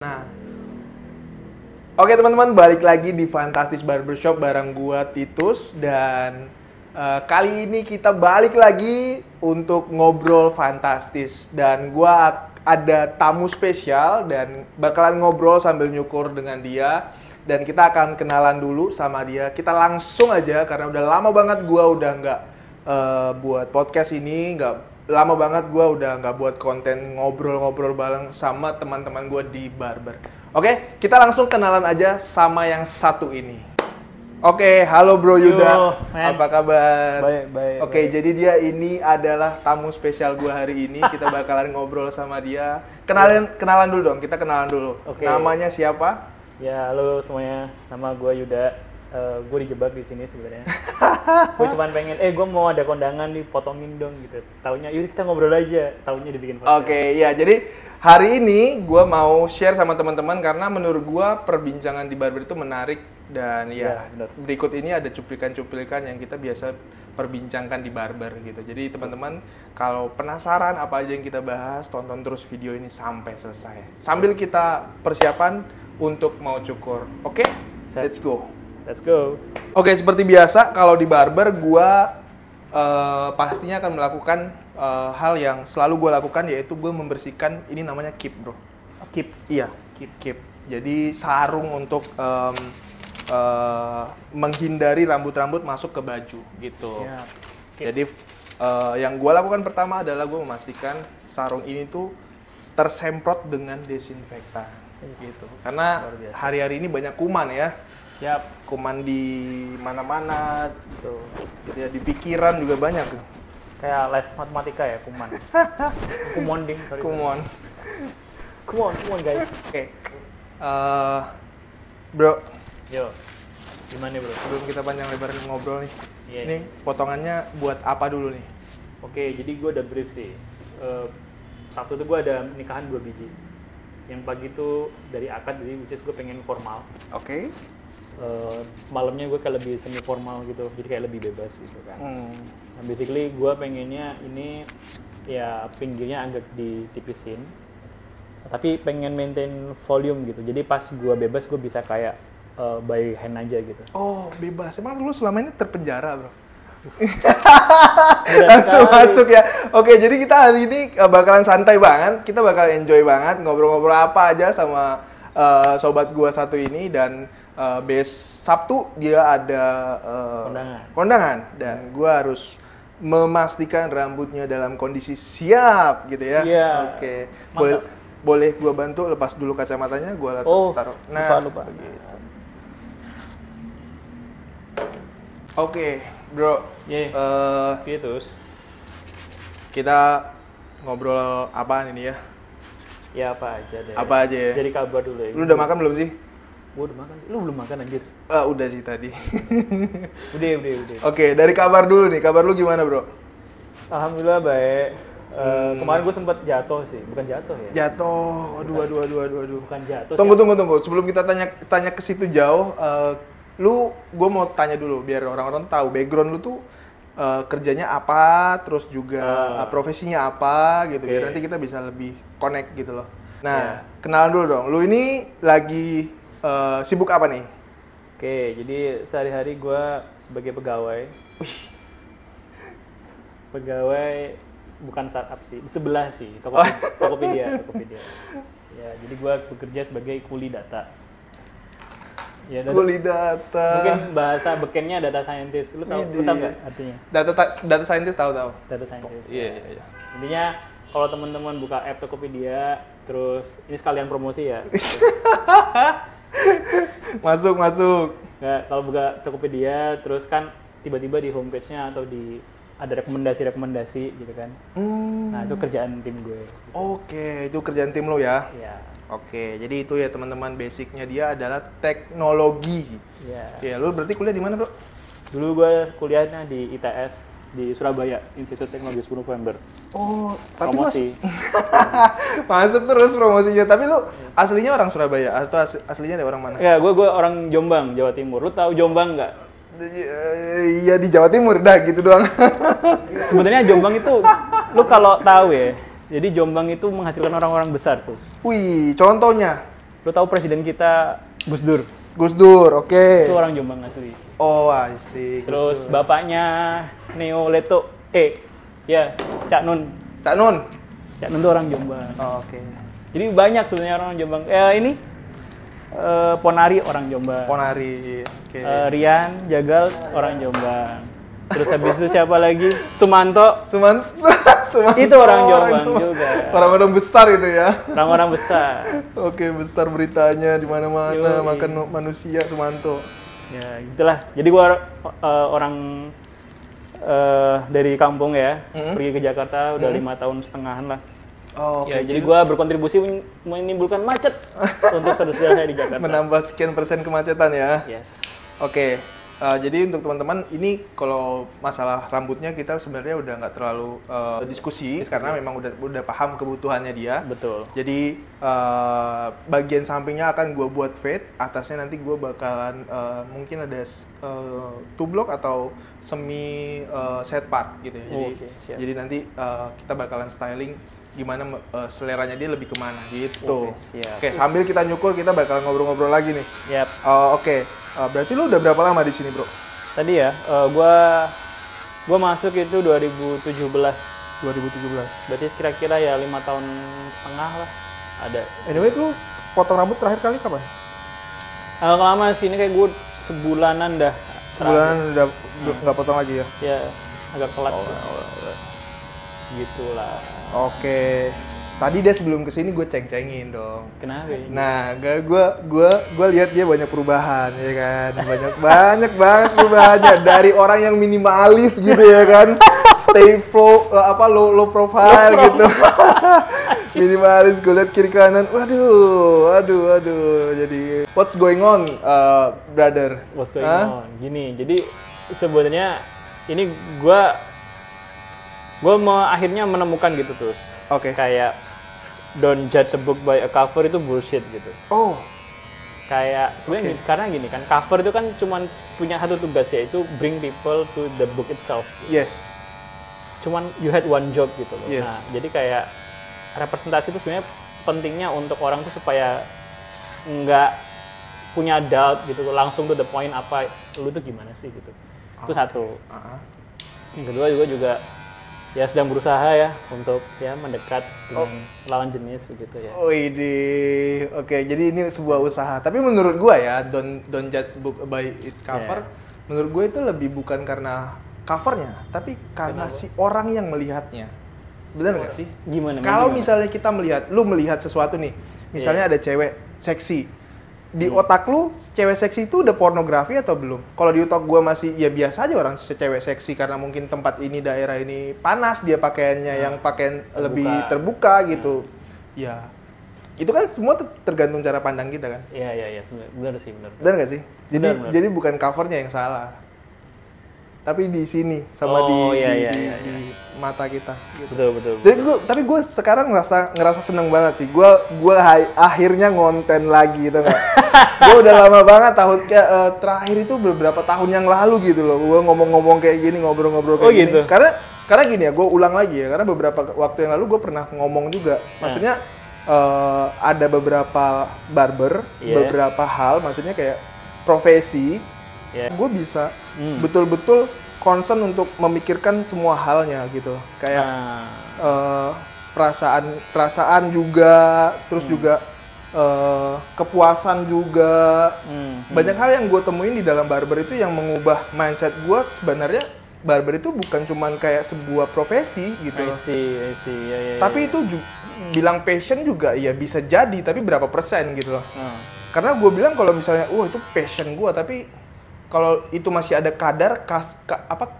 Nah, oke teman-teman, balik lagi di Fantastis Barbershop bareng gua Titus dan kali ini kita balik lagi untuk ngobrol fantastis dan gua ada tamu spesial dan bakalan ngobrol sambil nyukur dengan dia dan kita akan kenalan dulu sama dia. Kita langsung aja karena udah lama banget gua udah nggak buat podcast ini, lama banget gue udah nggak buat konten ngobrol-ngobrol bareng sama teman-teman gue di barber. Oke, kita langsung kenalan aja sama yang satu ini. Oke, halo Bro Yuda, apa kabar? Baik. Oke, jadi dia ini adalah tamu spesial gue hari ini. Kita bakalan ngobrol sama dia. Kenalan dulu dong, kita kenalan dulu. Oke. Namanya siapa? Ya, halo semuanya. Nama gue Yuda. Gue dijebak di sini sebenarnya. Gue cuman pengen, gue mau ada kondangan nih, potongin dong gitu. Taunya, yuk kita ngobrol aja. Taunya dibikin podcast. Oke, ya jadi hari ini gue mau share sama teman-teman karena menurut gue perbincangan di barber itu menarik dan ya berikut ini ada cuplikan-cuplikan yang kita biasa perbincangkan di barber gitu. Jadi teman-teman kalau penasaran apa aja yang kita bahas, tonton terus video ini sampai selesai. Sambil kita persiapan untuk mau cukur. Oke? Let's go. Let's go. Oke, seperti biasa kalau di barber gua pastinya akan melakukan hal yang selalu gue lakukan, yaitu gue membersihkan, ini namanya keep bro. Keep, iya, keep. Jadi sarung untuk menghindari rambut-rambut masuk ke baju gitu. Ya, jadi yang gue lakukan pertama adalah gue memastikan sarung ini tuh tersemprot dengan desinfektan gitu. Karena hari-hari ini banyak kuman ya. Siap. Kuman di mana-mana gitu. Jadi ya, di pikiran juga banyak tuh. Kayak les matematika ya, kuman. Kumon ding, sorry. Kumon guys. Oke. Bro, Yo. Gimana bro? sebelum kita panjang lebar ngobrol nih. Yeah. Ini potongannya buat apa dulu nih? Oke, jadi gue ada brief sih. Sabtu tuh gue ada nikahan 2 biji. Yang pagi tuh dari akad, jadi which is gue pengen formal. Oke. Malamnya gue kayak lebih semi formal gitu, jadi kayak lebih bebas gitu kan. Nah, basically gue pengennya ini ya pinggirnya agak ditipisin, tapi pengen maintain volume gitu. Jadi pas gue bebas gue bisa kayak by hand aja gitu. Oh, bebas. Emang dulu selama ini terpenjara, bro? Langsung masuk ya. Oke, jadi kita hari ini bakalan santai banget. Kita bakal enjoy banget ngobrol-ngobrol apa aja sama sobat gua satu ini dan Sabtu dia ada kondangan dan gua harus memastikan rambutnya dalam kondisi siap gitu ya. Yeah. Oke. Boleh gua bantu lepas dulu kacamatanya, gua taruh. Nah, lupa. Begitu. Oke, bro. Titus. Kita ngobrol apaan ini ya? Ya apa aja deh. Apa aja ya? Jadi kabar dulu ya. Lu udah makan belum sih? Gua udah makan. Lu belum makan anjir. Udah sih tadi. Udah. Oke, dari kabar dulu nih. Kabar lu gimana, bro? Alhamdulillah baik. Kemarin gue sempat jatuh sih, bukan jatuh ya? Jatuh. Aduh. Bukan jatuh. Tunggu. Sebelum kita tanya ke situ jauh, gue mau tanya dulu biar orang-orang tahu background lu tuh kerjanya apa, terus juga profesinya apa gitu, biar nanti kita bisa lebih connect gitu loh. Nah, kenalan dulu dong. Lu ini lagi sibuk apa nih? Oke, jadi sehari-hari gue sebagai pegawai. Pegawai bukan startup sih, di sebelah sih, Tokopedia. Ya, jadi gue bekerja sebagai kuli data. Ya, Kuli data. Mungkin bahasa bekennya data scientist. Lu tahu nggak artinya? Data scientist tahu. Data scientist. Iya. Intinya kalau teman-teman buka app Tokopedia, terus ini sekalian promosi ya. Masuk. Nggak, kalau buka Tokopedia, terus kan tiba-tiba di homepage-nya atau ada rekomendasi gitu kan. Nah, itu kerjaan tim gue. Oke, itu kerjaan tim lo ya? Iya. Oke, jadi itu ya teman-teman, basicnya dia adalah teknologi. Iya. Oke, lu berarti kuliah di mana, bro? Dulu gue kuliahnya di ITS, di Surabaya, Institut Teknologi 10 November. Oh, tapi promosi. Masuk terus promosinya. Tapi lu aslinya orang Surabaya atau aslinya dari orang mana? Ya, gue orang Jombang, Jawa Timur. Lu tahu Jombang nggak? Iya, di Jawa Timur, dah gitu doang. Sebenarnya Jombang itu, lu kalau tahu ya, jadi Jombang itu menghasilkan orang-orang besar tuh. Wih, contohnya? Lu tahu presiden kita Gus Dur? Gus Dur, oke. Itu orang Jombang asli. Oh, I see. Terus bapaknya Neo Leto, ya Cak Nun. Cak Nun. Cak Nun itu orang Jombang. Oh, oke. Jadi banyak sebenarnya orang Jombang. Ini Ponari orang Jombang. Ponari, oke. Rian Jagal orang Jombang. Terus habis itu siapa lagi? Sumanto. Sumanto. Itu orang Jombang juga. Orang-orang besar itu ya. Orang-orang besar. Oke, besar beritanya di mana-mana Yoi. makan manusia Sumanto. Ya, gitulah. Jadi gua orang dari kampung ya, pergi ke Jakarta udah 5 tahun setengahan lah. Oh, Ya, jadi gua berkontribusi menimbulkan macet untuk saudara-saudara saya di Jakarta. menambah sekian persen kemacetan ya. Yes. Oke, jadi untuk teman-teman ini kalau masalah rambutnya kita sebenarnya udah nggak terlalu diskusi karena memang udah paham kebutuhannya dia. Betul. Jadi bagian sampingnya akan gue buat fade, atasnya nanti gue bakalan mungkin ada tublok atau semi set part gitu ya. Jadi, Oke, siap. jadi nanti kita bakalan styling gimana seleranya dia lebih kemana gitu. Oke, siap. Oke, sambil kita nyukur kita bakalan ngobrol-ngobrol lagi nih. Yap. Oke. Berarti lu udah berapa lama di sini, Bro? Tadi ya, gua masuk itu 2017. 2017. Berarti kira-kira ya 5 tahun setengah lah ada. Anyway, lu potong rambut terakhir kali kapan? Lama sini kayak gue sebulanan dah. Sebulan udah nggak potong lagi ya? Ya agak telat. Gitulah. Oke. Tadi dia sebelum kesini gue ceng-cengin dong. Kenapa? Ya? Nah, gue lihat dia banyak perubahan ya kan, banyak banget perubahannya dari orang yang minimalis gitu ya kan, stay low profile gitu, minimalis. Gue lihat kiri kanan, waduh, jadi what's going on, brother? What's going on? Gini, jadi sebenarnya ini gue akhirnya menemukan gitu terus. Oke. Kayak don't judge a book by a cover itu bullshit gitu. Oh. Kayak sebenarnya karena gini kan, cover itu kan cuman punya satu tugas, yaitu bring people to the book itself. Yes. Cuman you had one job gitu loh. Yes. Nah, jadi kayak representasi itu sebenarnya pentingnya untuk orang tuh supaya nggak punya doubt gitu, langsung to the point apa lu tuh gimana sih gitu. Itu satu. Yang kedua juga ya sedang berusaha ya untuk ya mendekat dengan lawan jenis begitu ya. Oh ini, oke. Jadi ini sebuah usaha. Tapi menurut gua ya, don't judge book by its cover. Yeah. Menurut gua itu lebih bukan karena covernya, tapi karena si orang yang melihatnya. Benar nggak sih? Gimana? Kalau misalnya kita melihat sesuatu nih, misalnya ada cewek seksi. Di otak lu, cewek seksi itu udah pornografi atau belum? Kalau di otak gua masih ya biasa aja orang cewek seksi karena mungkin tempat ini, daerah ini panas, dia pakaiannya yang pakaian lebih terbuka gitu. Ya, itu kan semua tergantung cara pandang kita kan. Iya, benar sih, benar. Benar nggak sih? Jadi Benar. jadi bukan covernya yang salah, tapi di sini sama di mata kita. Gitu. Betul. Jadi tapi gue sekarang ngerasa seneng banget sih. Gue akhirnya ngonten lagi gitu nggak? Gue udah lama banget terakhir itu beberapa tahun yang lalu gitu loh. Gue ngomong-ngomong kayak gini, ngobrol-ngobrol kayak gini. Gitu. Karena gini ya, gue ulang lagi ya. Karena beberapa waktu yang lalu gue pernah ngomong juga. Maksudnya ada beberapa barber, beberapa hal. Maksudnya kayak profesi. Gue bisa betul-betul concern untuk memikirkan semua halnya gitu, kayak perasaan juga, terus juga kepuasan juga. Banyak hal yang gue temuin di dalam barber itu yang mengubah mindset gue. Sebenarnya barber itu bukan cuman kayak sebuah profesi gitu. I see. Tapi itu bilang passion juga ya bisa jadi, tapi berapa persen gitu loh. Karena gue bilang kalau misalnya itu passion gue, tapi kalau itu masih ada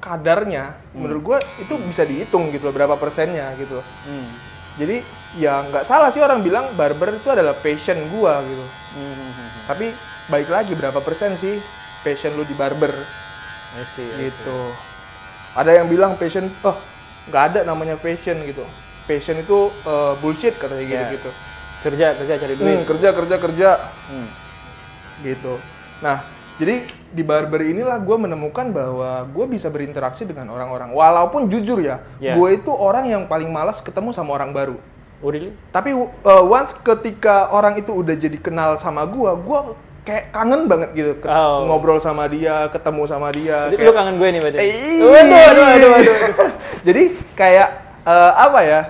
kadarnya, menurut gue itu bisa dihitung gitu loh, berapa persennya gitu. Jadi ya nggak salah sih orang bilang barber itu adalah passion gue gitu. Tapi balik lagi berapa persen sih passion lu di barber? Gitu. Ada yang bilang passion, nggak ada namanya passion gitu. Passion itu bullshit katanya gitu. Kerja cari duit. Kerja. Gitu. Nah, jadi di barber inilah gue menemukan bahwa gue bisa berinteraksi dengan orang-orang. Walaupun jujur ya, gue itu orang yang paling malas ketemu sama orang baru. Oh really? Tapi once ketika orang itu udah jadi kenal sama gua kayak kangen banget gitu ngobrol sama dia, ketemu sama dia. Jadi lu kangen gue nih berarti? Waduh. Jadi kayak apa ya?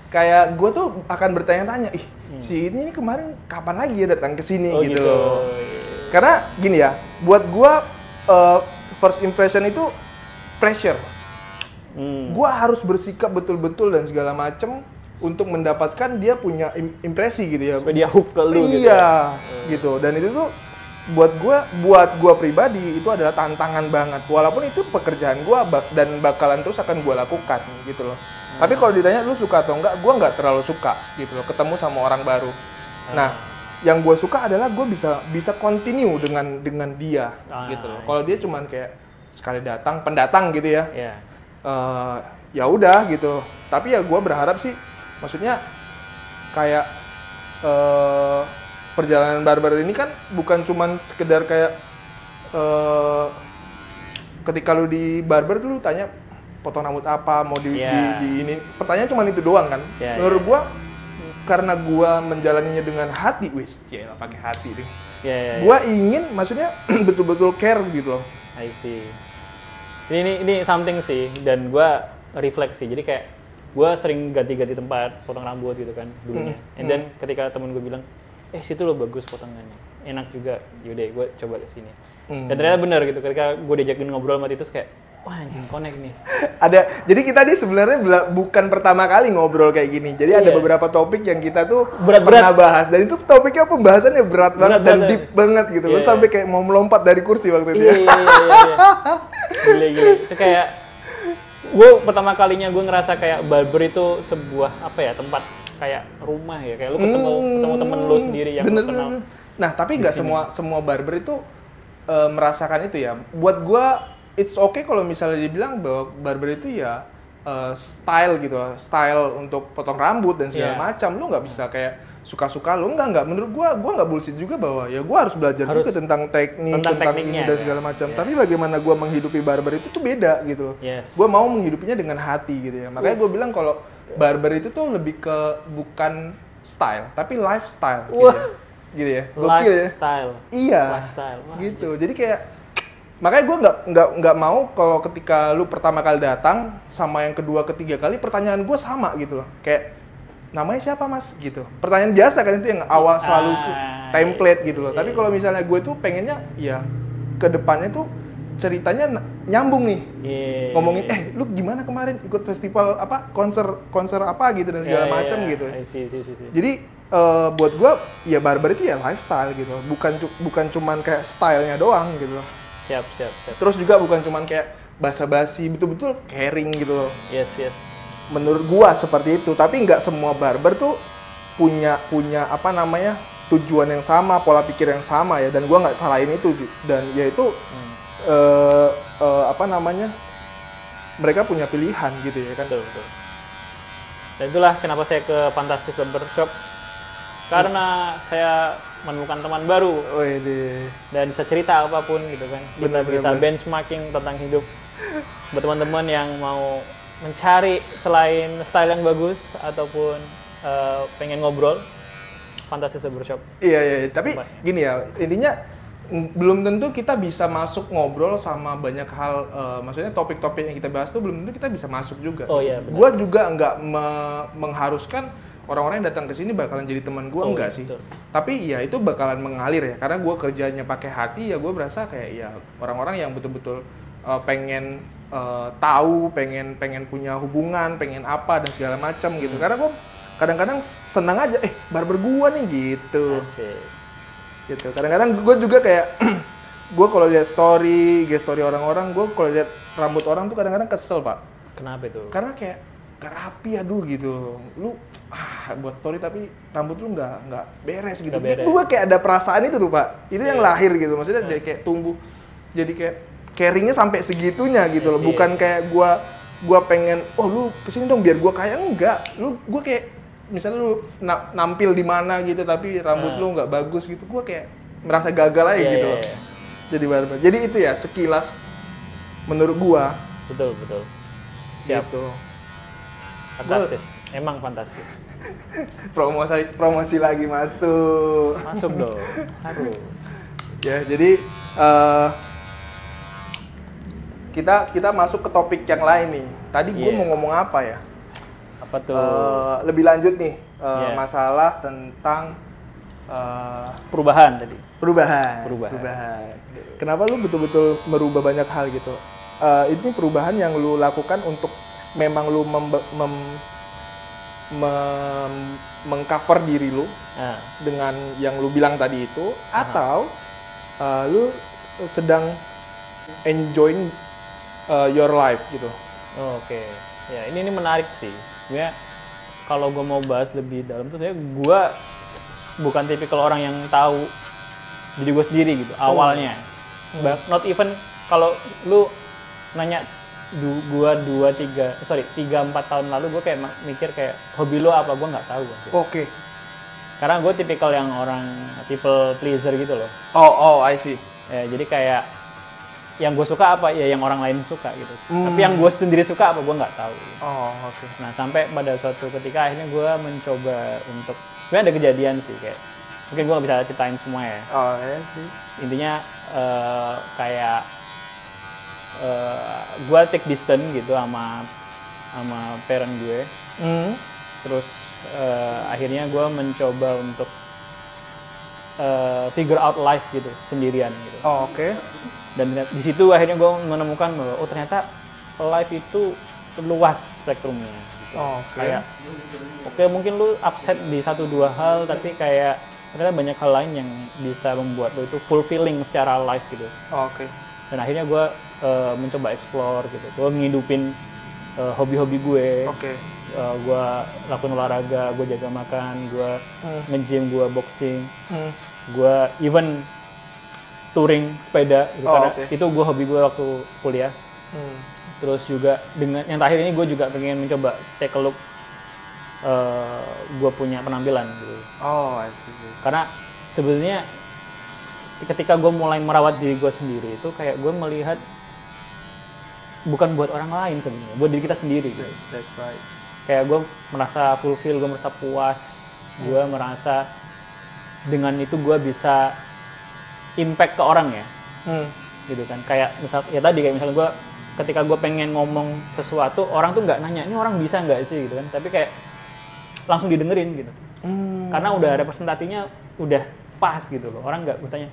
Kayak gue tuh akan bertanya-tanya, si ini kemarin kapan lagi ya datang ke sini gitu. Karena gini ya, buat gue first impression itu pressure. Gue harus bersikap betul-betul dan segala macem untuk mendapatkan dia punya impresi gitu ya. Supaya dia hook ke lu gitu. Iya, gitu. Dan itu tuh buat gue pribadi itu adalah tantangan banget. Walaupun itu pekerjaan gue dan bakalan terus akan gue lakukan gitu loh. Tapi kalau ditanya lu suka atau enggak, gue nggak terlalu suka gitu loh. Ketemu sama orang baru. Nah, yang gue suka adalah gue bisa continue dengan dia gitu loh. Kalau dia cuman kayak sekali datang, pendatang gitu ya. Ya udah gitu. Tapi ya gue berharap sih, maksudnya kayak perjalanan barber ini kan bukan cuman sekedar kayak ketika lu di barber tuh lu tanya potong rambut apa, mau di ini. Pertanyaan cuma itu doang kan. Menurut gua karena gua menjalaninya dengan hati, pakai hati deh. Gua ingin maksudnya betul-betul care gitu loh. I see. Ini something sih, dan gua refleksi. Jadi kayak gua sering ganti-ganti tempat potong rambut gitu kan dulunya. And then ketika temen gue bilang, situ lo bagus potongannya, enak juga, yaudah gue coba ke sini. Dan ternyata benar gitu, ketika gue diajakin ngobrol sama Titus kayak, wah anjing connect nih. Jadi kita nih sebenarnya bukan pertama kali ngobrol kayak gini. Jadi ada beberapa topik yang kita tuh pernah bahas, dan itu topiknya pembahasannya berat banget dan deep banget gitu. Lo sampai kayak mau melompat dari kursi waktu itu. Iya. Gila. Itu kayak gue pertama kalinya gue ngerasa kayak barber itu sebuah tempat kayak rumah ya, kayak lu ketemu temen lu sendiri yang lu kenal. Nah, tapi nggak semua barber itu merasakan itu ya. Buat gua it's okay kalau misalnya dibilang bahwa barber itu ya style gitu, style untuk potong rambut dan segala macam. Lu nggak bisa kayak suka-suka lu, enggak. Menurut gua nggak bullshit juga bahwa ya gua harus belajar juga tentang teknik, tentang ini dan segala macam. Tapi bagaimana gua menghidupi barber itu tuh beda gitu. Gua mau menghidupinya dengan hati gitu ya. Makanya gua bilang kalau barber itu tuh lebih ke bukan style, tapi lifestyle gitu ya. Gokil ya. Lifestyle. Iya. Lifestyle. Gitu. Jadi kayak makanya gue nggak mau kalau ketika lu pertama kali datang sama yang kedua ketiga kali pertanyaan gue sama gitu loh. Kayak namanya siapa mas gitu. Pertanyaan biasa kan itu yang awal selalu template gitu loh. Tapi kalau misalnya gue tuh pengennya ya ke depannya tuh ceritanya nyambung nih. Ngomongin lu gimana kemarin ikut festival apa, konser apa gitu dan segala macam gitu. Jadi buat gua ya barber itu ya lifestyle gitu. Bukan cuman kayak stylenya doang gitu loh. Siap. Terus juga bukan cuman kayak basa-basi, betul-betul caring gitu loh. Yes. Menurut gua seperti itu, tapi nggak semua barber tuh punya apa namanya tujuan yang sama, pola pikir yang sama ya, dan gua nggak salahin itu, dan ya itu apa namanya, mereka punya pilihan gitu ya kan. Betul. Dan itulah kenapa saya ke Fantastis Barbershop, karena saya menemukan teman baru dan bisa cerita apapun gitu kan. Kita bisa benchmarking tentang hidup buat teman-teman yang mau mencari selain style yang bagus ataupun pengen ngobrol. Fantastis Barbershop. Iya, tapi gini ya, intinya belum tentu kita bisa masuk ngobrol sama banyak hal, maksudnya topik-topik yang kita bahas tuh belum tentu kita bisa masuk juga. Oh iya, benar. Gua juga nggak mengharuskan orang-orang yang datang ke sini bakalan jadi teman gua, enggak sih. Betul. Tapi ya itu bakalan mengalir ya, karena gua kerjanya pakai hati ya, gua berasa kayak ya orang-orang yang betul-betul pengen tahu, pengen punya hubungan, pengen apa dan segala macam gitu. Karena gua kadang-kadang senang aja, barber gua nih gitu. Asik. Gitu. Kadang-kadang gue juga kayak gue kalau lihat story orang-orang, gue kalau lihat rambut orang tuh kadang-kadang kesel, Pak. Kenapa itu? Karena kayak gak rapi, aduh gitu. Lu buat story tapi rambut lu nggak beres gitu. Gue kayak ada perasaan itu tuh, Pak. Itu yang lahir gitu. Maksudnya jadi kayak tumbuh, jadi kayak caringnya sampai segitunya gitu loh. Bukan kayak gue pengen, lu kesini dong biar gue kayak, enggak. Gue kayak misalnya lu nampil di mana gitu tapi rambut lu nggak bagus gitu, gue kayak merasa gagal aja gitu loh. Jadi barber. Jadi itu ya sekilas menurut gua. Betul. Siap. Gitu. Fantastis. Emang fantastis. promosi lagi masuk. Masuk dong, harus. Ya, jadi kita masuk ke topik yang lain nih. Tadi gue mau ngomong apa ya? Apa tuh? Lebih lanjut nih, Yeah. masalah tentang Perubahan tadi. perubahan. Perubahan. Kenapa lu betul-betul merubah banyak hal gitu? Ini perubahan yang lu lakukan untuk memang lu mengcover diri lu dengan yang lu bilang tadi itu, atau lu sedang enjoying your life gitu? Oh, oke. Ya, ini menarik sih. Sebenarnya kalau gue mau bahas lebih dalam tuh sebenarnya gue bukan tipikal orang yang tahu diri gue sendiri gitu awalnya. Not even kalau lu nanya gue 3-4 tahun lalu, gue kayak mikir kayak hobi lo apa, gue nggak tahu. Oke. Karena gue tipikal yang orang people pleaser gitu loh. Oh, I see. Ya, jadi kayak yang gue suka apa ya yang orang lain suka gitu. Tapi yang gue sendiri suka apa gue nggak tahu. Oh, oke. Nah, sampai pada suatu ketika akhirnya gue mencoba untuk, sebenarnya ada kejadian sih kayak, mungkin gue nggak bisa ceritain semua ya. Oh, ya sih. Intinya kayak gue take distance gitu sama parent gue. Terus akhirnya gue mencoba untuk figure out life gitu sendirian gitu. Oh, oke. Dan di situ akhirnya gue menemukan bahwa oh ternyata life itu luas spektrumnya. Gitu. Oh, oke. Kayak oke, mungkin lu upset di 1-2 hal, tapi kayak ternyata banyak hal lain yang bisa membuat lu itu fulfilling secara life gitu. Oh, oke. Dan akhirnya gue mencoba explore gitu. Gue ngidupin hobi-hobi gue. Oke. Gue lakuin olahraga, gue jaga makan, gue nge-gym, gue boxing, gue even touring sepeda gitu, karena itu gue hobi gue waktu kuliah. Terus juga dengan yang terakhir ini gue juga pengen mencoba take a look gue punya penampilan gitu. Oh, I see. Karena sebenarnya ketika gue mulai merawat diri gue sendiri itu kayak gue melihat bukan buat orang lain sebenarnya, buat diri kita sendiri gitu. That's right. Kayak gue merasa fulfill, gue merasa puas, gue merasa dengan itu gue bisa impact ke orang ya, gitu kan. Kayak misal ya tadi kayak misalnya gue ketika gue pengen ngomong sesuatu, orang tuh nggak nanya ini orang bisa nggak sih gitu kan, tapi kayak langsung didengerin gitu. Karena udah representasinya udah pas gitu loh. Orang nggak bertanya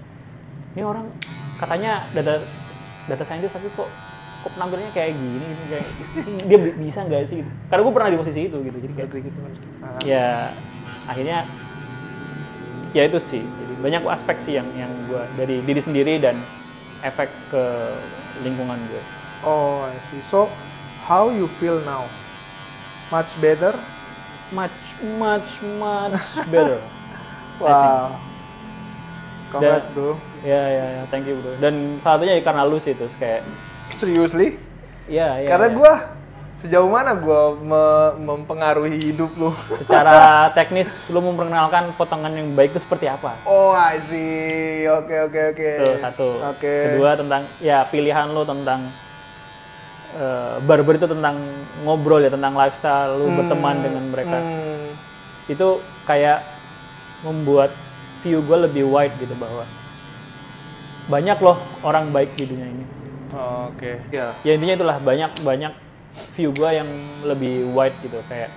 ini orang katanya data scientist tapi kok penampilannya kayak gini kayak dia bisa nggak sih gitu. Karena gue pernah di posisi itu gitu, jadi kayak gitu. Ya akhirnya ya itu sih, jadi banyak aspek sih yang gue dari diri sendiri dan efek ke lingkungan gue. Oh, I see. So how you feel now? Much better? Much better. Wow. Congrats, bro. Ya, thank you bro. Dan salah satunya karena lu sih, terus kayak Seriously? Iya. Karena gue sejauh mana gue mempengaruhi hidup lu? Secara teknis, lu memperkenalkan potongan yang baik itu seperti apa? Oh, I see. Oke. Itu satu. Oke. Kedua tentang ya pilihan lu tentang barber itu tentang ngobrol ya, tentang lifestyle lu berteman dengan mereka. Itu kayak membuat view gue lebih wide gitu, bahwa banyak loh orang baik di dunia ini. Oh, oke. Ya. Ya intinya itulah, banyak view gue yang lebih wide gitu, kayak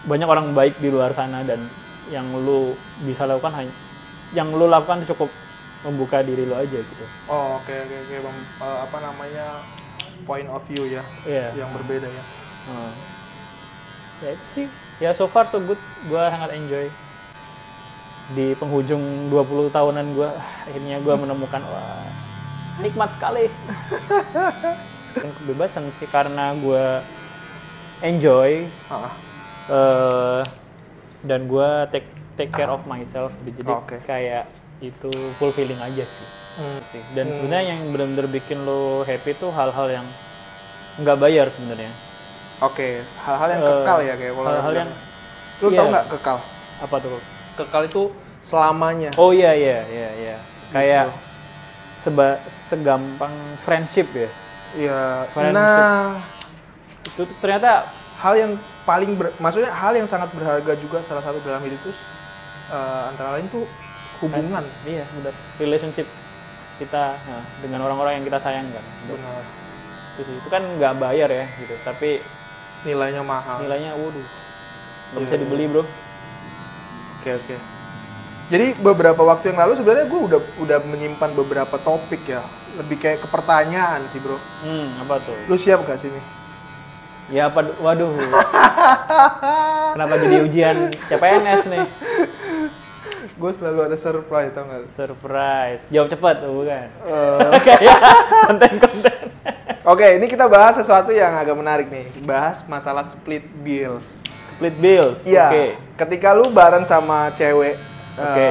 banyak orang baik di luar sana, dan yang lu bisa lakukan yang lu lakukan cukup membuka diri lu aja gitu. Oh, oke. Apa namanya, point of view ya, yang berbeda ya. Ya itu sih, ya so far so good, gue sangat enjoy. Di penghujung 20 tahunan gue, akhirnya gue menemukan, wah nikmat sekali. Kebebasan sih, karena gue enjoy dan gue take care of myself, jadi kayak itu fulfilling aja sih. Dan sebenarnya yang benar-benar bikin lo happy tuh hal-hal yang nggak bayar sebenarnya. Oke, hal-hal yang kekal ya, kayak kalau hal-hal yang lu tau nggak kekal? Apa tuh? Kekal itu selamanya. Oh iya. Kayak segampang friendship ya. Iya. Friendship. Nah, itu ternyata hal yang maksudnya hal yang sangat berharga juga salah satu dalam hidup itu antara lain tuh hubungan. Iya, benar. Relationship kita dengan orang-orang yang kita sayangkan. Benar. Itu kan nggak bayar ya gitu, tapi Nilainya mahal. nilainya waduh nggak bisa dibeli bro. Oke. Jadi beberapa waktu yang lalu sebenarnya gue udah menyimpan beberapa topik ya, lebih kayak ke pertanyaan sih bro. Apa tuh? Lu siap gak sih nih? Ya apa? Waduh. Kenapa jadi ujian CPNS nih? Gue selalu ada surprise, tau gak? Surprise. Jawab cepat tuh bukan? Kayak konten-konten. Oke, ini kita bahas sesuatu yang agak menarik nih. Bahas masalah split bills. Split bills. Iya. Oke. Ketika lu bareng sama cewek Oke.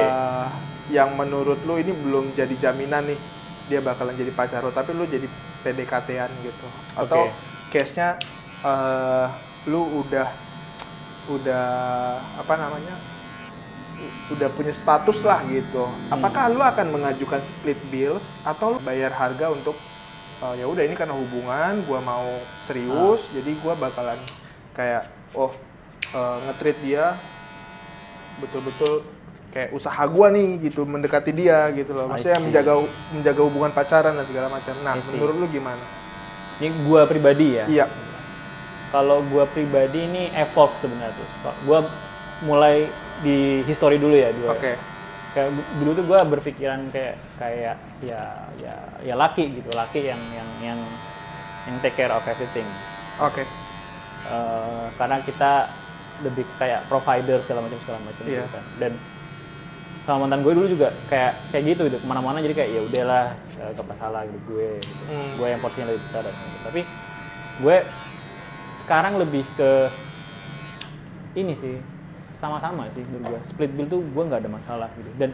yang menurut lu ini belum jadi jaminan nih, dia bakalan jadi pacar lu, tapi lu jadi PDKT-an gitu. Atau case-nya lu udah apa namanya? Udah punya status lah gitu. Apakah lu akan mengajukan split bills atau lu bayar harga untuk ya udah ini karena hubungan gua mau serius, jadi gua bakalan kayak nge-treat dia betul-betul kayak usaha gua nih gitu, mendekati dia gitu loh. Maksudnya menjaga hubungan pacaran dan segala macam. Nah, menurut lu gimana? Ini gua pribadi ya. Iya. Kalau gua pribadi ini evolve sebenarnya tuh. Gua mulai di history dulu ya dulu. Oke. Kayak dulu tuh gue berpikiran kayak ya laki gitu, laki yang take care of everything. Oke. Karena kita lebih kayak provider segala macam gitu kan. Dan sama mantan gue dulu juga kayak gitu kemana-mana, jadi kayak ya udahlah gak masalah gitu gue. Gitu. Gue yang porsinya lebih besar. Gitu. Tapi gue sekarang lebih ke ini sih. Sama-sama sih menurut gue, split bill tuh gue nggak ada masalah gitu. Dan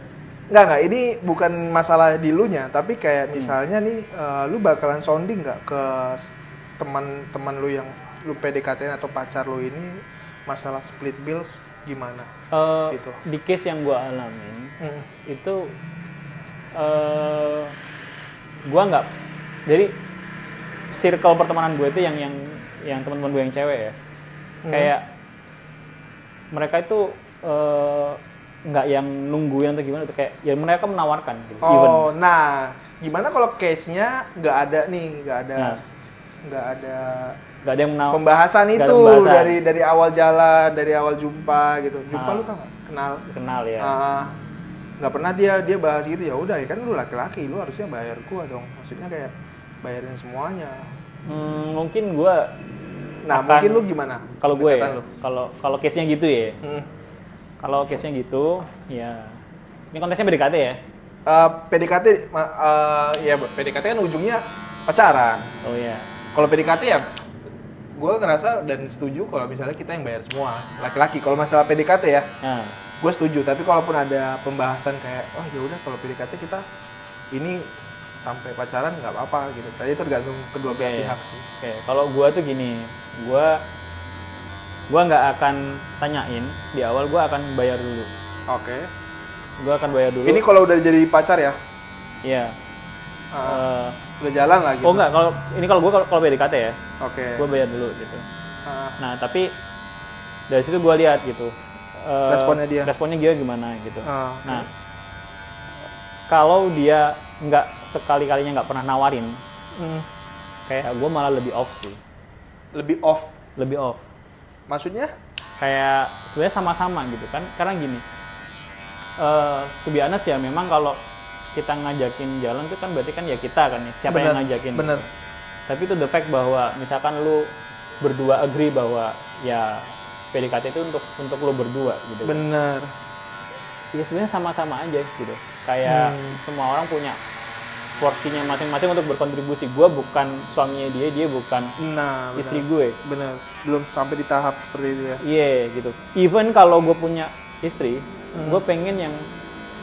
nggak, ini bukan masalah di lu-nya, tapi kayak misalnya nih lu bakalan sounding nggak ke teman-teman lu yang lu PDKT atau pacar lu ini masalah split bills gimana gitu. Di case yang gue alamin itu gue nggak, jadi circle pertemanan gue itu yang teman-teman gue yang cewek ya, kayak mereka itu nggak yang nungguin atau gimana tuh, kayak ya mereka menawarkan gitu. Nah gimana kalau case-nya nggak ada yang pembahasan itu dari awal jalan, dari awal jumpa gitu. Jumpa lu tau nggak? Kenal ya. Nggak pernah dia bahas gitu, ya udah ya kan lu laki-laki, lu harusnya bayar gua dong. Maksudnya kayak bayarin semuanya. Mungkin gua mungkin lu gimana? Kalau gue ya, kalau case-nya gitu ya. Kalau case-nya gitu, ya ini konteksnya PDKT ya. PDKT ya PDKT kan ujungnya pacaran. Oh iya. Kalau PDKT ya gue ngerasa dan setuju kalau misalnya kita yang bayar semua, laki-laki. Kalau masalah PDKT ya, gue setuju. Tapi kalaupun ada pembahasan kayak, ya udah kalau PDKT kita ini sampai pacaran nggak apa-apa gitu. Tadi tergantung kedua pihak. Oke, kalau gue tuh gini, gue nggak akan tanyain di awal, gue akan bayar dulu. Oke. Gue akan bayar dulu. Ini kalau udah jadi pacar ya? Iya. Udah jalan lah gitu. Oh enggak, kalau gue PDKT ya. Oke. Gue bayar dulu gitu. Nah tapi dari situ gue lihat gitu. Responnya dia gimana gitu. Nah kalau dia nggak sekali-kalinya nggak pernah nawarin, kayak gue malah lebih off sih. Lebih off? Lebih off. Maksudnya? Kayak sebenarnya sama-sama gitu kan, karena gini, to be honest ya, memang kalau kita ngajakin jalan itu kan berarti kan ya kita kan ya, siapa yang ngajakin. Bener. Tapi itu the fact bahwa misalkan lu berdua agree bahwa ya PDKT itu untuk lu berdua gitu. Bener. Ya sebenarnya sama-sama aja gitu. Kayak semua orang punya porsinya masing-masing untuk berkontribusi. Gue bukan suaminya dia bukan istri gue. Bener, belum sampai di tahap seperti itu ya. Iya gitu. Even kalau gue punya istri, gue pengen yang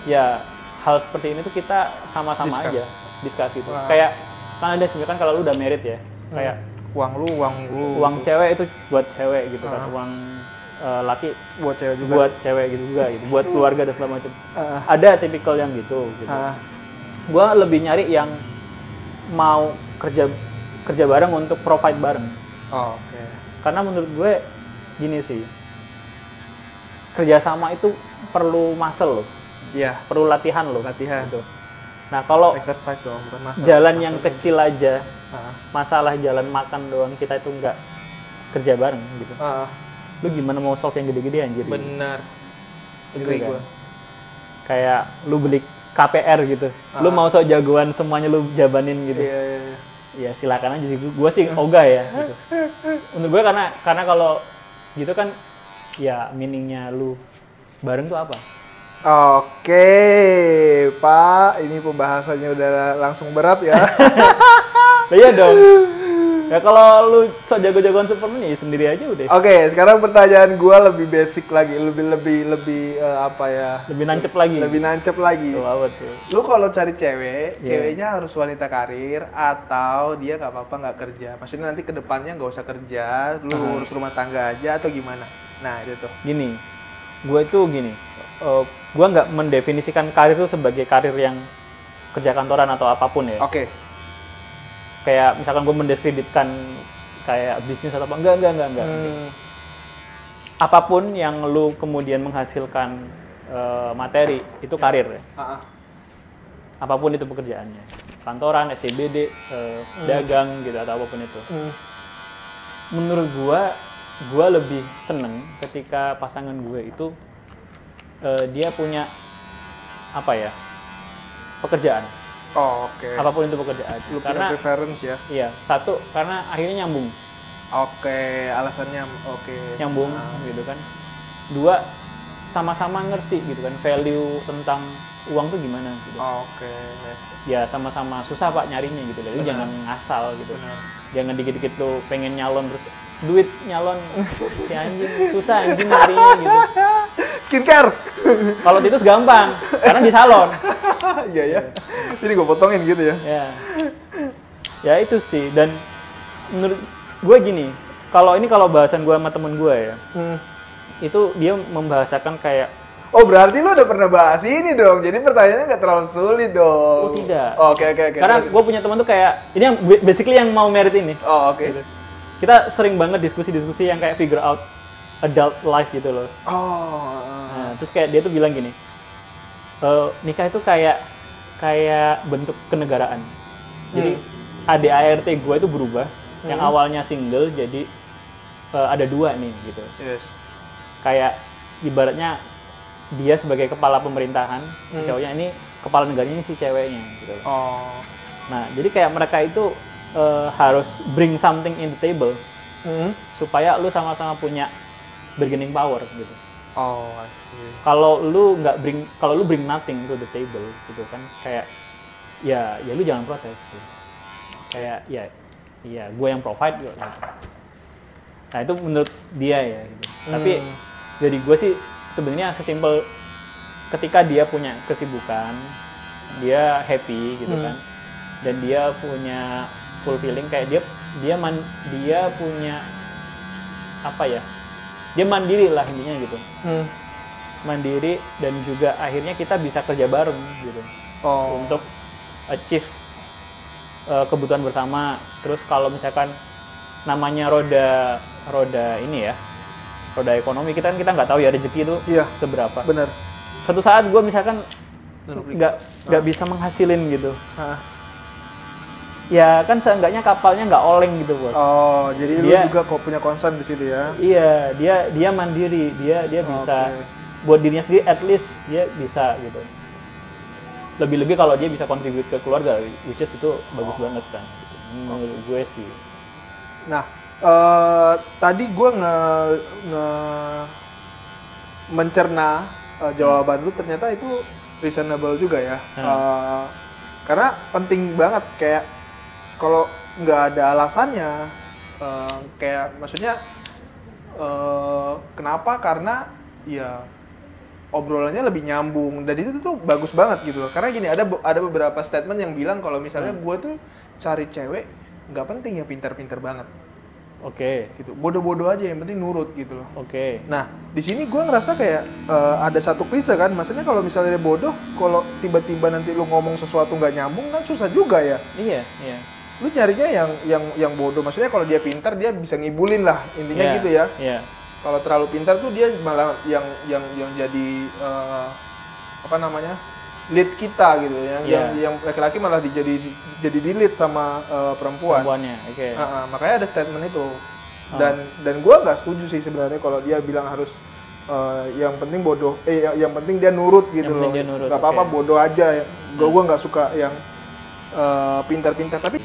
ya hal seperti ini tuh kita sama-sama aja discuss gitu. Kayak kan ada misalkan kalau lu udah married ya, kayak uang cewek itu buat cewek gitu kan, uang laki buat cewek juga, buat cewek gitu juga gitu, buat keluarga dan segala macam. Ada tipikal yang gitu. Gue lebih nyari yang mau kerja bareng untuk provide bareng. Oke. Karena menurut gue gini sih, kerjasama itu perlu muscle loh, Iya. perlu latihan loh. Latihan. Gitu. Nah kalau Exercise dong, bukan muscle. jalan yang Muscle. kecil aja, Ah. masalah jalan makan doang kita itu nggak kerja bareng gitu. Ah, Lu gimana mau solve yang gede-gede anjir? benar. Gitu Agree kan. gua. Kayak lu beli KPR gitu, lu Ah. mau sok jagoan semuanya lu jabanin gitu. Iya, iya, iya. Ya silakan aja sih, gue sih ogah ya. Gitu. Menurut gue karena kalau gitu kan, ya meaningnya lu bareng tuh apa? Oke, Pak, ini pembahasannya udah langsung berat ya. Iya dong. Ya kalau lu sok jago-jagoan Superman ya sendiri aja udah. Oke, sekarang pertanyaan gua lebih basic lagi, lebih apa ya? Lebih nancep lagi. Lebih nancep lagi. Tuh apa tuh? Lu kalau cari cewek, Iya. ceweknya harus wanita karir atau dia nggak apa-apa nggak kerja. Maksudnya nanti ke depannya nggak usah kerja, lu urus rumah tangga aja atau gimana? Nah itu tuh. Gini, gue itu gini, gue nggak mendefinisikan karir itu sebagai karir yang kerja kantoran atau apapun ya. Oke. Kayak misalkan gue mendiskreditkan kayak bisnis atau apa, enggak. Apapun yang lu kemudian menghasilkan materi itu karir ya. Ah, ah. Apapun itu pekerjaannya, kantoran, SCBD, dagang gitu atau apapun itu. Menurut gua lebih seneng ketika pasangan gue itu dia punya apa ya, pekerjaan. Oh, oke. Apapun itu pekerjaan. Lu punya Karena preference ya? iya, satu karena akhirnya nyambung, Oke, alasannya oke. nyambung gitu kan. Dua, sama-sama ngerti gitu kan value tentang uang tuh gimana gitu. Oke. Ya sama-sama susah Pak nyarinya gitu. Jadi Benar. jangan ngasal gitu. Benar. Jangan dikit-dikit tuh pengen nyalon terus duit nyalon si anjing susah anjing nyarinya gitu. Skincare. Kalau Titus gampang karena di salon. Iya ya. Jadi gue potongin gitu ya. Ya itu sih. Dan menurut gue gini, kalau bahasan gue sama temen gue ya, itu dia membahasakan kayak, Oh berarti lu udah pernah bahas ini dong. Jadi pertanyaannya nggak terlalu sulit dong. oh tidak. Oke. Karena gue punya teman tuh kayak ini yang basically yang mau merit ini. Oh oke. Gitu. Kita sering banget diskusi-diskusi yang kayak figure out adult life gitu loh. Oh. Nah, terus kayak dia tuh bilang gini, nikah itu kayak bentuk kenegaraan. Jadi ADART gue itu berubah, yang awalnya single jadi ada dua nih gitu. Yes. Kayak ibaratnya dia sebagai kepala pemerintahan, si cowoknya ini kepala negaranya si ceweknya gitu. Oh. Nah, jadi kayak mereka itu harus bring something in the table supaya lu sama-sama punya bargaining power gitu. Oh, I see. Kalau lu bring nothing to the table gitu kan, kayak ya lu jangan protes gitu. Kayak ya gue yang provide gitu. Nah, itu menurut dia ya gitu. Tapi dari gue sih sebenarnya sesimpel ketika dia punya kesibukan, dia happy gitu kan. Dan dia punya fulfilling kayak dia punya apa ya? Dia mandiri lah intinya gitu. Mandiri dan juga akhirnya kita bisa kerja bareng gitu. Oh. Untuk achieve kebutuhan bersama. Terus kalau misalkan namanya roda ini ya, roda ekonomi kita nggak tahu ya rezeki itu Iya. seberapa. Bener. Suatu saat gue misalkan nggak bisa menghasilin gitu. Ya kan seenggaknya kapalnya nggak oleng gitu bos. Oh, jadi Dia- lu juga kok punya concern di situ ya? Iya, dia mandiri, dia bisa Oke. buat dirinya sendiri, at least dia bisa gitu. Lebih-lebih kalau dia bisa contribute ke keluarga, which is itu bagus banget kan. Gitu. Menurut gue sih. Nah, tadi gue mencerna jawaban lu ternyata itu reasonable juga ya. Karena penting banget kayak kalau nggak ada alasannya, kayak maksudnya kenapa? Karena ya obrolannya lebih nyambung dan itu tuh bagus banget gitu loh. Karena gini ada beberapa statement yang bilang kalau misalnya gue tuh cari cewek nggak penting ya pintar-pintar banget. Oke. Gitu, bodoh-bodoh aja yang penting nurut gitu loh. Oke. Nah, di sini gue ngerasa kayak ada satu klise kan, maksudnya kalau misalnya dia bodoh, kalau tiba-tiba nanti lu ngomong sesuatu nggak nyambung kan susah juga ya. Iya. Lu nyarinya yang bodoh, maksudnya kalau dia pintar dia bisa ngibulin lah intinya Iya, gitu ya. Iya. Kalau terlalu pintar tuh dia malah yang jadi apa namanya, lead kita gitu, yang laki-laki malah jadi di lead sama perempuannya. Oke. Makanya ada statement itu. Dan gue nggak setuju sih sebenarnya kalau dia bilang harus yang penting bodoh, yang penting dia nurut gitu loh. Nggak apa-apa, bodoh aja. Gue nggak suka yang pintar-pintar. Tapi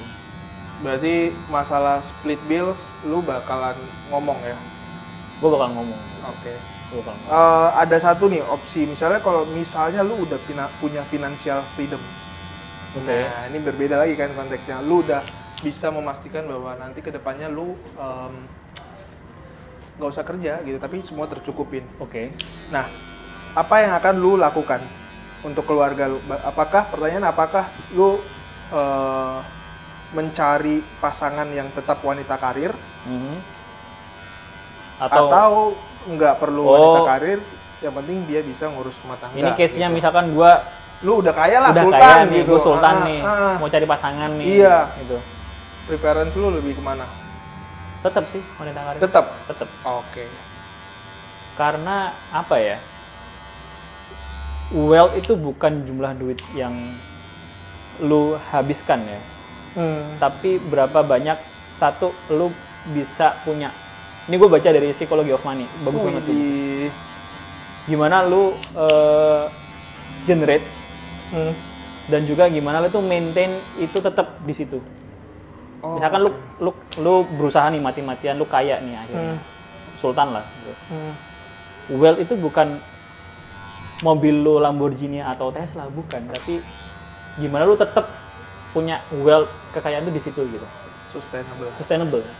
berarti masalah split bills lu bakalan ngomong ya? Gue bakal ngomong. Oke. Ada satu nih opsi, misalnya kalau misalnya lu udah punya financial freedom. Nah, ini berbeda lagi kan konteksnya. Lu udah bisa memastikan bahwa nanti kedepannya lu nggak usah kerja gitu, tapi semua tercukupin. Nah, apa yang akan lu lakukan untuk keluarga lu? Apakah lu mencari pasangan yang tetap wanita karir? Atau nggak perlu wanita karir, yang penting dia bisa ngurus rumah tangga. Ini case-nya gitu. Misalkan gua lu udah kaya lah, udah sultan kaya nih, gitu. Gua sultan nih, mau cari pasangan nih. Iya. Gitu. Preference lu lebih kemana? Tetap sih wanita karir. Tetap. Oke. Karena apa ya? Wealth itu bukan jumlah duit yang lu habiskan ya. Tapi berapa banyak lu bisa punya. Ini gue baca dari Psychology of Money, bagus banget tuh. Gimana lu generate dan juga gimana lu tuh maintain itu tetap di situ. Misalkan lu berusaha nih mati-matian, lu kaya nih akhirnya, sultan lah. Gitu. Wealth itu bukan mobil lu Lamborghini atau Tesla, bukan. Tapi gimana lu tetap punya wealth, kekayaan itu di situ gitu. Sustainable. Gitu.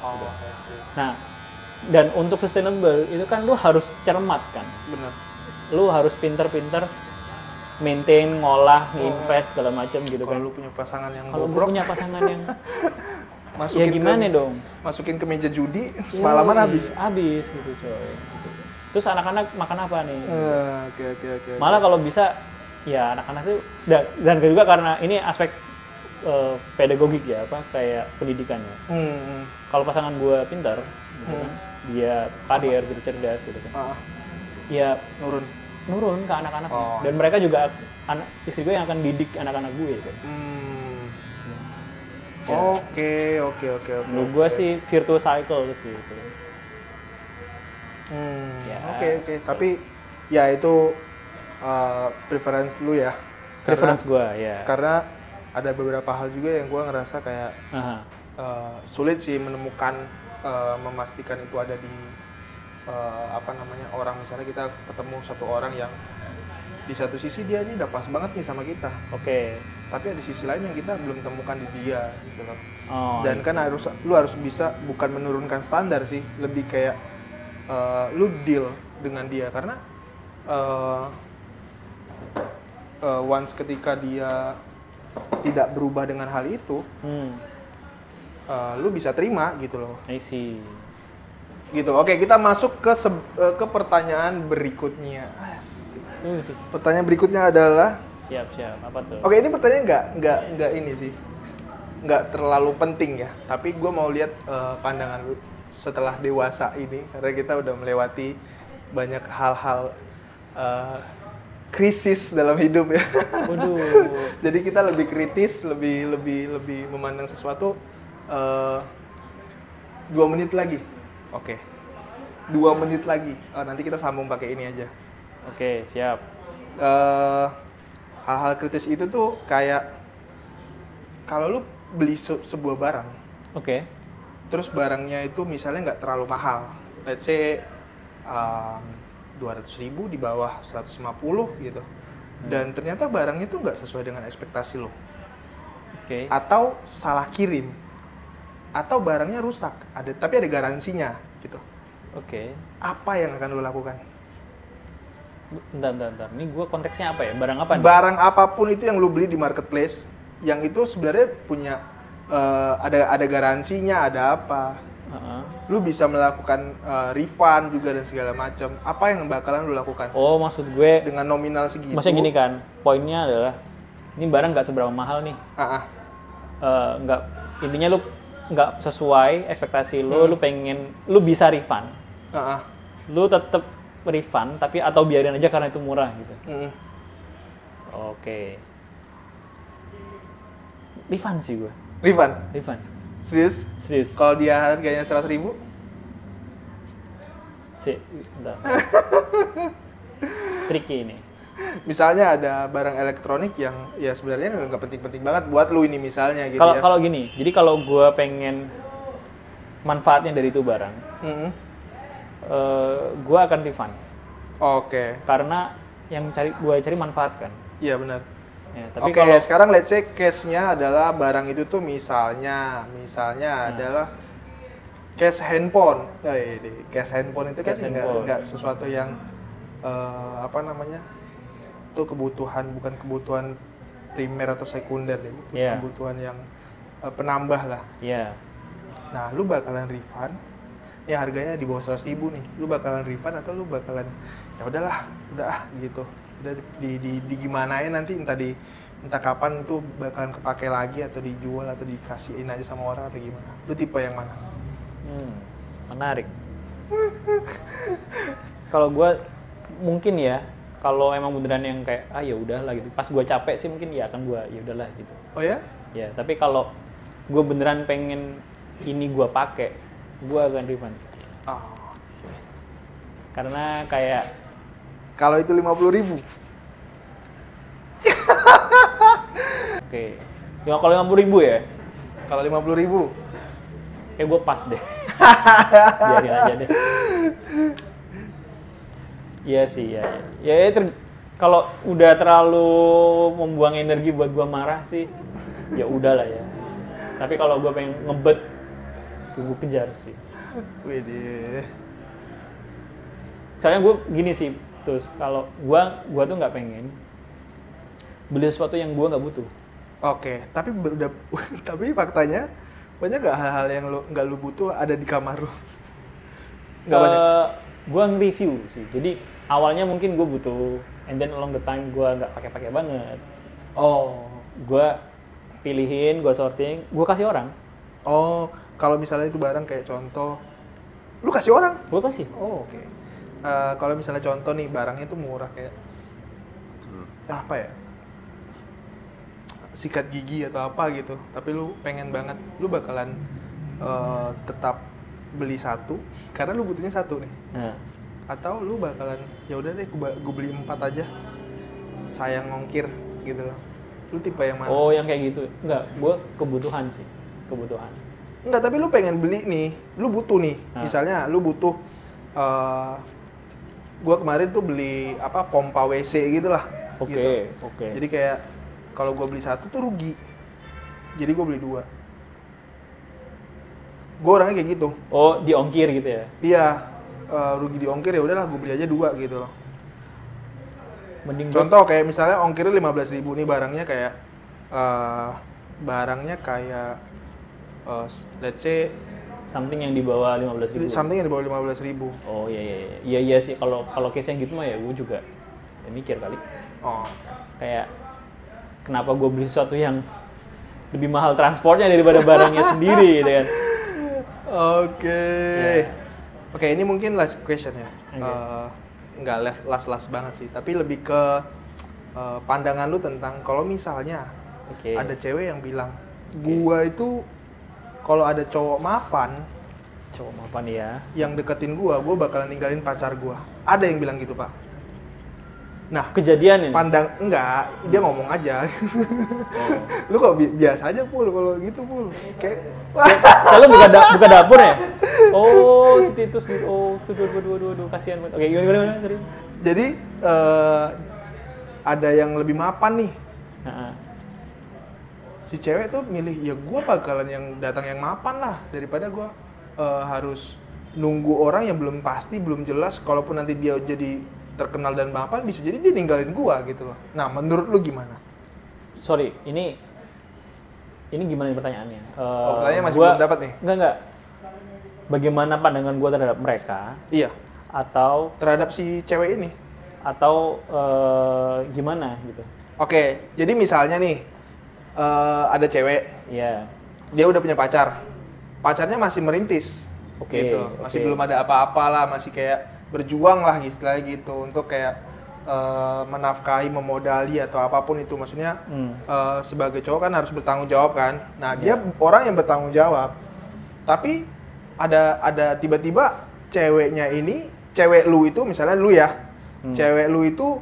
Nah, dan untuk sustainable itu kan lu harus cermat kan. Benar. Lu harus pinter-pinter maintain, ngolah, invest segala macam gitu kan. Kalau lu punya pasangan yang Kalau lu punya pasangan yang masukin ya gimana dong? Masukin ke meja judi semalaman habis gitu coy. Terus anak-anak makan apa nih? Oke. Malah kalau bisa ya anak-anak tuh dan juga karena ini aspek pedagogik ya, kayak pendidikan ya. Kalau pasangan gua pintar gitu kan, dia karir gitu, cerdas gitu kan. Ya nurun ke anak-anak. Dan mereka juga istri gue yang akan didik anak-anak gue gitu. Oke. Menurut gue sih virtuous cycle sih itu. Oke. Tapi ya itu preference lu ya. Preference gue ya. Karena ada beberapa hal juga yang gue ngerasa kayak sulit sih menemukan, memastikan itu ada di orang. Misalnya kita ketemu satu orang yang di satu sisi dia ini udah pas banget nih sama kita. Tapi ada sisi lain yang kita belum temukan di dia gitu loh. Dan kan lu harus bisa bukan menurunkan standar sih, lebih kayak lu deal dengan dia, karena once ketika dia tidak berubah dengan hal itu, lu bisa terima gitu loh. I see. Gitu. Oke, kita masuk ke pertanyaan berikutnya. Pertanyaan berikutnya adalah siap. Apa tuh? Oke, ini pertanyaan nggak ini sih, nggak terlalu penting ya. Tapi gue mau lihat pandangan lu setelah dewasa ini, karena kita udah melewati banyak hal-hal krisis dalam hidup ya. Jadi kita lebih kritis, lebih memandang sesuatu. 2 menit lagi. Oke. 2 menit lagi. Nanti kita sambung pakai ini aja. Oke, siap. Hal-hal kritis itu tuh kayak kalau lu beli sebuah barang. Terus barangnya itu misalnya nggak terlalu mahal. Let's say 200.000 di bawah 150 gitu. Dan ternyata barangnya itu nggak sesuai dengan ekspektasi lo. Atau salah kirim. Atau barangnya rusak, tapi ada garansinya gitu. Apa yang akan lo lakukan? Bentar. Ini gue konteksnya apa ya? Barang apa nih? Barang apapun itu yang lo beli di marketplace, yang itu sebenarnya punya ada garansinya, ada apa? Lu bisa melakukan refund juga dan segala macam. Apa yang bakalan lu lakukan? Maksud gue dengan nominal segitu. Maksudnya gini kan, poinnya adalah ini barang nggak seberapa mahal nih. Intinya lu nggak sesuai ekspektasi lu, lu bisa refund. lu tetap refund tapi atau biarin aja karena itu murah gitu. Oke. Refund sih gue. Refund? Serius? Kalau dia harganya 100.000? Bentar. Tricky ini. Misalnya ada barang elektronik yang ya sebenarnya nggak penting-penting banget buat lu ini misalnya gitu ya. Kalau gini, jadi kalau gue pengen manfaatnya dari itu barang, gue akan refund. Oke. Karena yang gue cari manfaat kan. Iya benar. Ya, tapi kalau sekarang let's say case-nya adalah barang itu tuh misalnya adalah case handphone. Case handphone itu kan nggak sesuatu yang apa namanya? Itu kebutuhan, bukan kebutuhan primer atau sekunder deh. Kebutuhan yang penambah lah. Iya. Nah, lu bakalan refund. Ya harganya di bawah 100.000 nih. Lu bakalan refund atau lu bakalan ya udahlah, udah gitu. Udah digimanain nanti entah kapan itu bakalan kepake lagi atau dijual atau dikasihin aja sama orang atau gimana. Lu tipe yang mana? Menarik. Kalau gue mungkin ya, kalau emang beneran yang kayak ya udahlah gitu. Pas gue capek sih mungkin ya akan gue ya udahlah gitu. Oh ya? Ya, tapi kalau gue beneran pengen ini gue pakai, gue akan refund. Okay. Karena kayak kalau itu 50.000. Oke. Ya kalau 50.000 ya? Kalau 50.000. Gue pas deh. Biarin aja deh. Iya sih, ya. Kalau udah terlalu membuang energi buat gua marah sih, ya udahlah ya. Tapi kalau gua pengen ngebet, gua kejar sih. Widih. Soalnya gua gini sih, terus kalau gua tuh nggak pengen beli sesuatu yang gua nggak butuh. Oke, tapi faktanya banyak nggak hal-hal yang nggak lu butuh ada di kamar lu? Nggak banyak. Gue nge-review sih, jadi awalnya mungkin gue butuh, and then along the time gue nggak pakai banget. Gue pilihin, gue sorting, gue kasih orang. Kalau misalnya itu barang kayak contoh, lu kasih orang? Gue kasih. Oke. Kalau misalnya contoh nih barangnya tuh murah kayak apa ya? Sikat gigi atau apa gitu, tapi lu pengen banget, lu bakalan tetap beli satu karena lu butuhnya satu nih, atau lu bakalan ya udah deh gue beli 4 aja, sayang ngongkir gitu loh. Lu tipe yang mana? Yang kayak gitu. Enggak, gue kebutuhan. Enggak, tapi lu pengen beli nih, lu butuh nih, misalnya lu butuh gue kemarin tuh beli pompa WC gitu lah. Oke. Jadi kayak kalau gue beli satu tuh rugi, jadi gue beli 2. Gue orangnya kayak gitu. Di ongkir gitu ya? Iya, rugi di ongkir ya udahlah gue beli aja 2 gitu loh. Contoh kayak misalnya ongkirnya 15.000 nih, barangnya kayak let's say something yang di bawah 15.000. Something yang di bawah 15.000. Iya sih, kalau case yang gitu mah ya gue juga mikir kali. Kayak kenapa gue beli sesuatu yang lebih mahal transportnya daripada barangnya sendiri gitu kan. Oke, ini mungkin last question ya. Nggak last banget sih, tapi lebih ke pandangan lu tentang kalau misalnya ada cewek yang bilang, gua itu kalau ada cowok mapan ya, yang deketin gua bakalan ninggalin pacar gua. Ada yang bilang gitu, Pak. Nah, kejadian ini? Enggak, dia ngomong aja. Lu kok biasa aja, Pul, kalau gitu, Pul. Kayak kalau buka dapur ya? Si Titus gitu. Duh, kasihan banget. Oke, gimana tadi? Jadi, ada yang lebih mapan nih. Si cewek tuh milih, ya gua bakalan yang datang yang mapan lah, daripada gua harus nunggu orang yang belum pasti, belum jelas. Kalaupun nanti dia jadi terkenal dan mapan, bisa jadi dia ninggalin gua gitu loh. Nah, menurut lu gimana? Sorry, ini gimana pertanyaannya? Pertanyaannya masih belum dapat nih. Enggak. Bagaimana pandangan gua terhadap mereka? Iya. Atau terhadap si cewek ini? Atau gimana gitu? Oke, jadi misalnya nih ada cewek. Iya. Dia udah punya pacar. Pacarnya masih merintis. Gitu. Masih belum ada apa-apa lah, masih kayak berjuang lah istilahnya gitu untuk kayak menafkahi, memodali atau apapun itu, maksudnya sebagai cowok kan harus bertanggung jawab kan. Nah dia orang yang bertanggung jawab, tapi ada tiba-tiba cewek lu itu misalnya lu ya, cewek lu itu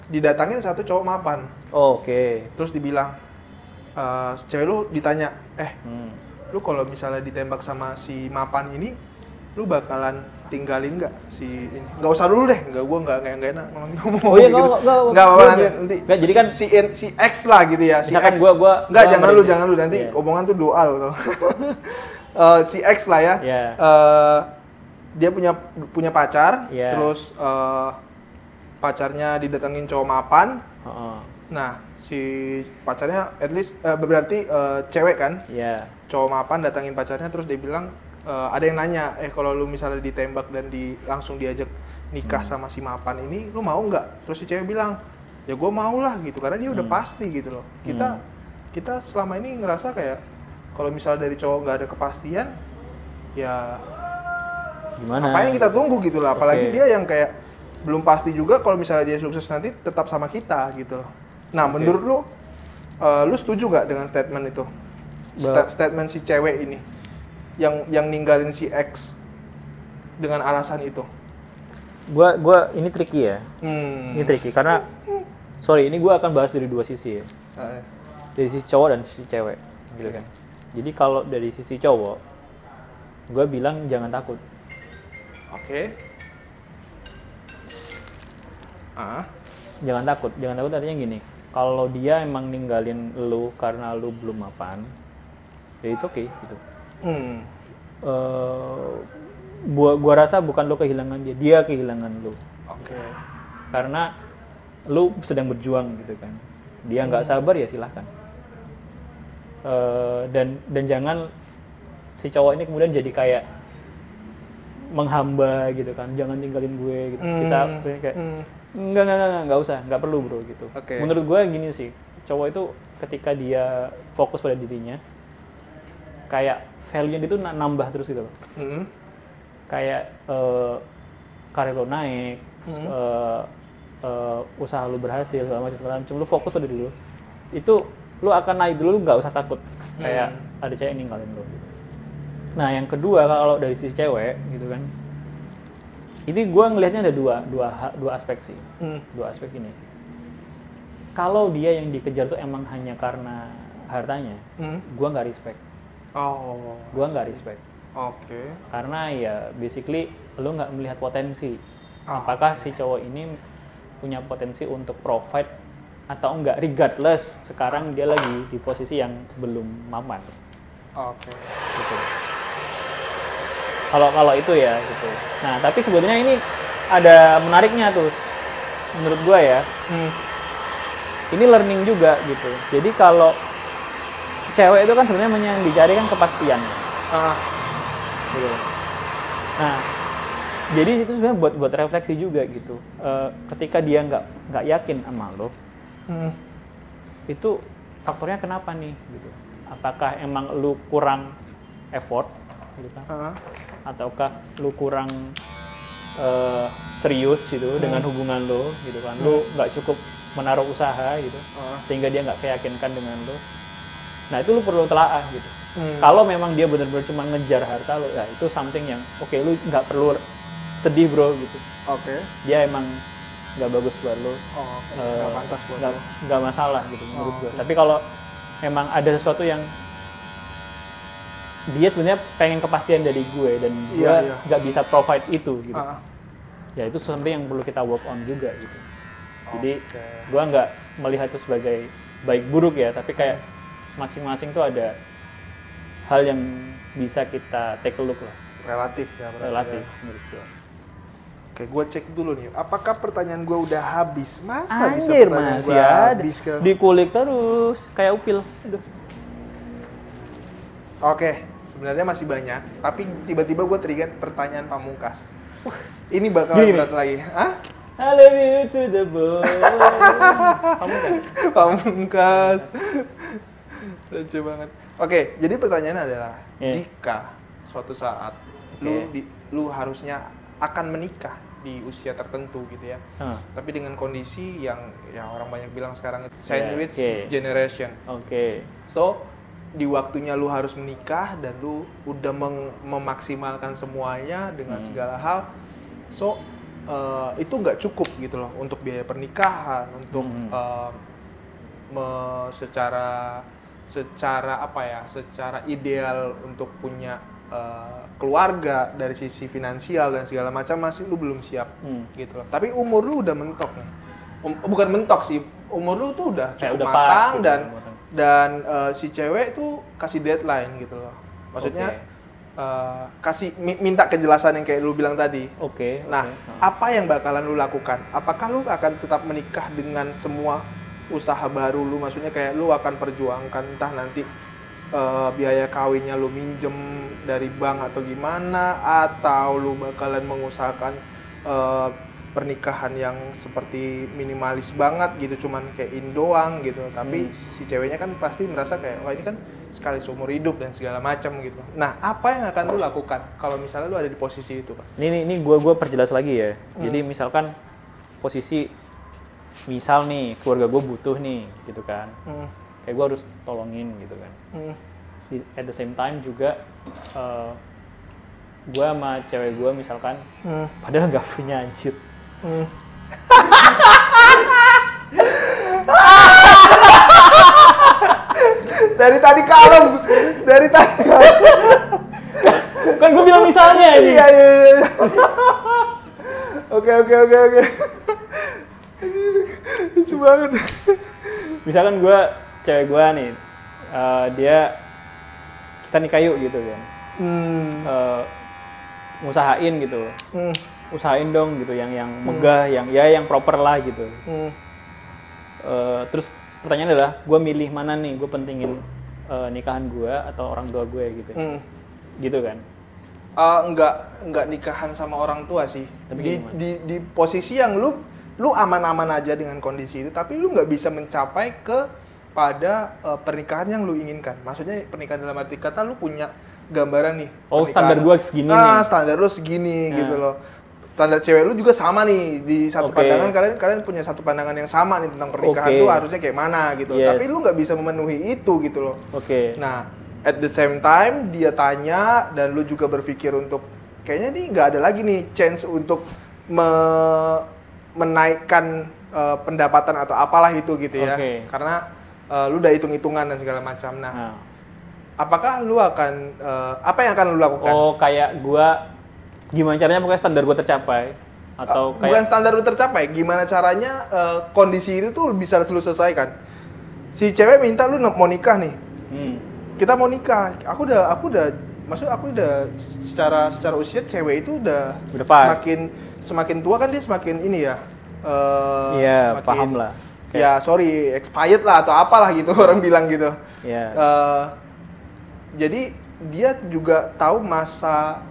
didatangin satu cowok mapan. Oke. Terus dibilang, cewek lu ditanya, lu kalau misalnya ditembak sama si mapan ini, lu bakalan tinggalin nggak si ini? Nggak usah dulu deh, gue nggak enak ngomong. Oh iya, nggak apa-apa nanti. Nggak, jadi kan si X lah gitu ya. Si misalkan X. gua nggak, jangan lu nanti omongan tuh doa lo. Si X lah ya. Dia punya pacar, terus pacarnya didatengin cowok mapan. Nah, si pacarnya at least berarti cewek kan? Cowok mapan datangin pacarnya, terus dia bilang, ada yang nanya, kalau lu misalnya ditembak dan langsung diajak nikah sama si mapan ini, lu mau nggak? Terus si cewek bilang, ya gue mau lah gitu, karena dia udah pasti gitu loh. Kita selama ini ngerasa kayak kalau misalnya dari cowok nggak ada kepastian, ya gimana? Apa yang kita tunggu gitu loh. Apalagi dia yang kayak belum pasti juga kalau misalnya dia sukses nanti tetap sama kita gitu loh. Nah, menurut lu setuju nggak dengan statement itu? Statement si cewek ini yang ninggalin si X dengan alasan itu? Gua ini tricky ya. Ini tricky karena ini gua akan bahas dari dua sisi ya. Dari sisi cowok dan sisi cewek gitu kan. Jadi kalau dari sisi cowok, gua bilang jangan takut. Jangan takut artinya gini. Kalau dia emang ninggalin lu karena lu belum mapan, ya it's okay gitu. Gua rasa bukan lu kehilangan dia kehilangan lu. Karena lu sedang berjuang gitu kan. Dia nggak sabar ya silahkan. Dan jangan si cowok ini kemudian jadi kayak menghamba gitu kan, jangan tinggalin gue gitu. Kita kayak enggak usah, nggak perlu bro gitu. Menurut gue gini sih, cowok itu ketika dia fokus pada dirinya, kayak value-nya itu nambah terus gitu loh. Kayak karir lo naik, usaha lo berhasil, segala macam. Lu fokus pada diri lo, itu lu akan naik dulu, nggak usah takut kayak ada cewek yang ninggalin lo gitu. Nah yang kedua, kalau dari sisi cewek gitu kan, ini gue ngelihatnya ada dua aspek sih. Dua aspek ini. Kalau dia yang dikejar tuh emang hanya karena hartanya, gue nggak respect. Gue nggak respect. Karena ya basically lu nggak melihat potensi. Apakah si cowok ini punya potensi untuk provide atau enggak, regardless sekarang dia lagi di posisi yang belum mapan. Gitu. Kalau itu ya gitu. Nah tapi sebetulnya ini ada menariknya tuh menurut gua ya. Ini learning juga gitu. Jadi kalau cewek itu kan sebenarnya yang dicari kan kepastian. Gitu. Nah jadi itu sebenarnya buat refleksi juga gitu. Ketika dia nggak yakin sama lo, itu faktornya kenapa nih gitu? Apakah emang lu kurang effort gitu kan? Ataukah lu kurang serius gitu dengan hubungan lo gitu kan? Lu nggak cukup menaruh usaha gitu, sehingga dia nggak keyakinkan dengan lo. Nah itu lu perlu telaah gitu. Kalau memang dia benar-benar cuma ngejar harta lo, ya itu something yang lu nggak perlu sedih bro gitu. Dia emang nggak bagus buat lo, nggak pantas buat lo, nggak masalah gitu menurut gue. Tapi kalau emang ada sesuatu yang dia sebenarnya pengen kepastian dari gue dan gue nggak bisa provide itu gitu, ya itu sesuatu yang perlu kita work on juga gitu. Jadi gue nggak melihat itu sebagai baik buruk ya, tapi kayak masing-masing tuh ada hal yang bisa kita take a look lah. Relatif menurut gue. Gue cek dulu nih, apakah pertanyaan gue udah habis? Masa Anjir, bisa pertanyaan masih gue habis ada. Dikulik terus, kayak upil. Aduh. Sebenarnya masih banyak, tapi tiba-tiba gue teringat pertanyaan pamungkas. Ini bakal berat lagi. I love you to the bone. Pamungkas. Lucu banget. Jadi pertanyaan adalah, jika suatu saat lu harusnya akan menikah di usia tertentu gitu ya. Tapi dengan kondisi yang ya orang banyak bilang sekarang itu sandwich generation. So di waktunya lu harus menikah dan lu udah memaksimalkan semuanya dengan segala hal. So itu nggak cukup gitu loh untuk biaya pernikahan, untuk secara apa ya, secara ideal untuk punya keluarga dari sisi finansial dan segala macam masih lu belum siap gitu loh. Tapi umur lu udah mentok nih. Bukan mentok sih, umur lu tuh udah cukup matang dan si cewek tuh kasih deadline gitu loh. Maksudnya kasih minta kejelasan yang kayak lu bilang tadi. Nah, apa yang bakalan lu lakukan? Apakah lu akan tetap menikah dengan semua usaha baru lu? Maksudnya kayak lu akan perjuangkan entah nanti biaya kawinnya lu minjem dari bank atau gimana, atau lu bakalan mengusahakan pernikahan yang seperti minimalis banget gitu, cuman kayak doang gitu. Tapi si ceweknya kan pasti merasa kayak wah ini kan sekali seumur hidup dan segala macam gitu. Nah, apa yang akan lu lakukan kalau misalnya lu ada di posisi itu, Pak? Ini gue perjelas lagi ya. Jadi misalkan posisi misal nih keluarga gue butuh nih gitu kan. Kayak gue harus tolongin gitu kan. At the same time juga gue sama cewek gue misalkan padahal nggak punya anjir. Dari tadi kalem. Kan gue bilang misalnya ini. Iya. Oke. Lucu banget. Misalkan cewek gue nih, kita nikah yuk gitu kan. Ngusahain gitu. Usahain dong gitu yang megah, yang proper lah gitu. Terus pertanyaannya adalah gue milih mana nih, gue pentingin nikahan gue atau orang tua gue gitu. Gitu kan. Enggak nikahan sama orang tua sih. Tapi di posisi yang lu aman-aman aja dengan kondisi itu, tapi lu nggak bisa mencapai pada pernikahan yang lu inginkan. Maksudnya pernikahan dalam arti kata lu punya gambaran nih. Standar gua segini nih. Standar lu segini gitu loh. Standar cewek lu juga sama nih, di satu pandangan kalian punya satu pandangan yang sama nih tentang pernikahan tuh harusnya kayak mana gitu. Tapi lu nggak bisa memenuhi itu gitu loh. Nah, at the same time dia tanya dan lu juga berpikir untuk kayaknya nih nggak ada lagi nih chance untuk menaikkan pendapatan atau apalah itu gitu ya. Karena lu udah hitung-hitungan dan segala macam. Nah, apakah lu akan apa yang akan lu lakukan? Kayak gua gimana caranya pokoknya standar gua tercapai atau kayak bukan standar lu tercapai, gimana caranya kondisi itu tuh bisa lu selesaikan. Si cewek minta lu mau nikah nih. Kita mau nikah. Aku udah secara usia cewek itu udah semakin tua kan dia semakin ini ya. Iya, paham lah. Ya, sorry, expired lah atau apalah gitu orang bilang gitu. Jadi dia juga tahu masa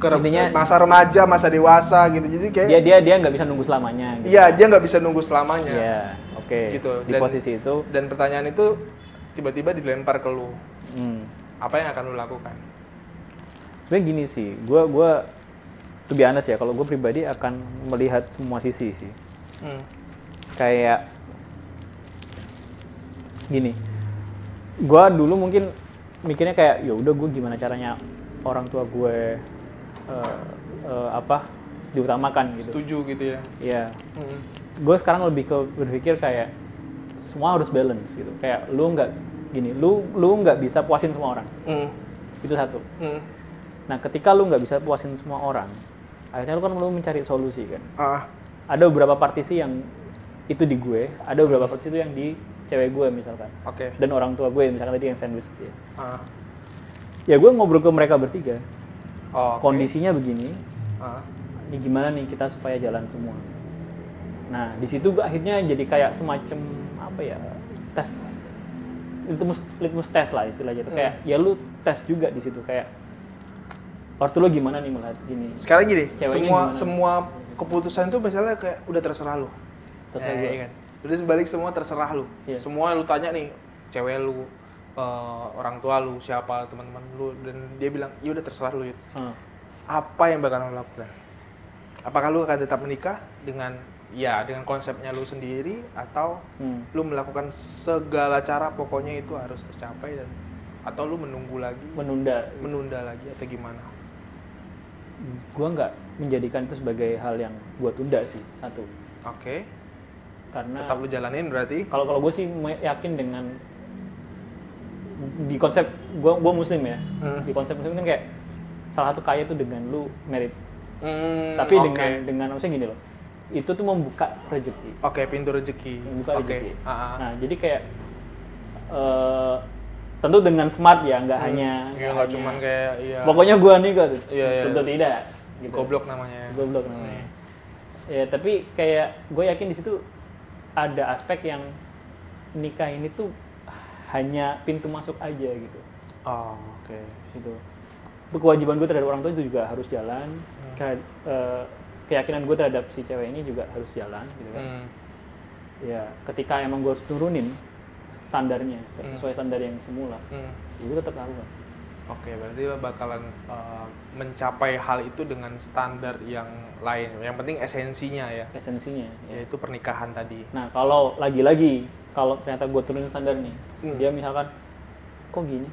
remaja, masa dewasa gitu. Jadi kayak dia nggak bisa nunggu selamanya. Gitu. Iya, dia nggak bisa nunggu selamanya. Gitu. Di posisi itu. Dan pertanyaan itu tiba-tiba dilempar ke lu. Apa yang akan lu lakukan? Sebenarnya gini sih, gue to be honest ya, kalau gue pribadi akan melihat semua sisi sih. Kayak gini, gue dulu mungkin mikirnya kayak ya udah gue gimana caranya orang tua gue diutamakan gitu. Setuju gitu ya? Iya. Gue sekarang lebih berpikir kayak semua harus balance gitu. Kayak lu nggak bisa puasin semua orang. Itu satu. Nah, ketika lu nggak bisa puasin semua orang, akhirnya lu kan mencari solusi kan. Ada beberapa partisi yang itu di gue, ada beberapa partisi itu yang di cewek gue misalkan. Dan orang tua gue misalkan tadi yang sandwich dia. Ya gue ngobrol ke mereka bertiga. Kondisinya begini. Ini gimana nih kita supaya jalan semua. Nah, di situ gue akhirnya jadi kayak semacam apa ya? Tes litmus tes lah istilahnya itu. Kayak ya lu tes juga di situ kayak waktu lu gimana nih melihat gini. Sekarang gini, semua keputusan itu misalnya kayak udah terserah lu. Terserah gue kan. Udah sebalik semua terserah lu. Semua lu tanya nih, cewek lu, orang tua lu, siapa teman-teman lu, dan dia bilang, "Ya udah terserah lu." apa yang bakal lo lakukan? Apakah lu akan tetap menikah dengan konsepnya lu sendiri, atau lu melakukan segala cara pokoknya itu harus tercapai, dan atau lu menunda lagi atau gimana? Gua nggak menjadikan itu sebagai hal yang gua tunda sih, satu. Oke. Karena tetap lu jalanin berarti? Kalau gue sih yakin dengan di konsep gua muslim ya. Di konsep muslim kan kayak salah satu kaya itu dengan lu merit. Tapi dengan maksudnya gini loh. Itu tuh membuka rezeki. Oke, pintu rezeki. Membuka rezeki. Nah, jadi kayak tentu dengan smart ya, nggak hanya nggak cuman kayak pokoknya gua nih kok. Tentu tidak. Gitu. Goblok namanya. Ya, tapi kayak gue yakin di situ ada aspek yang nikah ini tuh hanya pintu masuk aja gitu. Oke. Gitu. Itu kewajiban gue terhadap orang tua itu juga harus jalan. Keyakinan gue terhadap si cewek ini juga harus jalan gitu kan. Ya, ketika emang gue harus turunin standarnya sesuai standar yang semula, itu tetap lakukan. Oke, berarti lo bakalan mencapai hal itu dengan standar yang lain. Yang penting esensinya ya. Yaitu pernikahan tadi. Nah, kalau lagi-lagi kalau ternyata gue turunin standar nih, dia misalkan kok gini,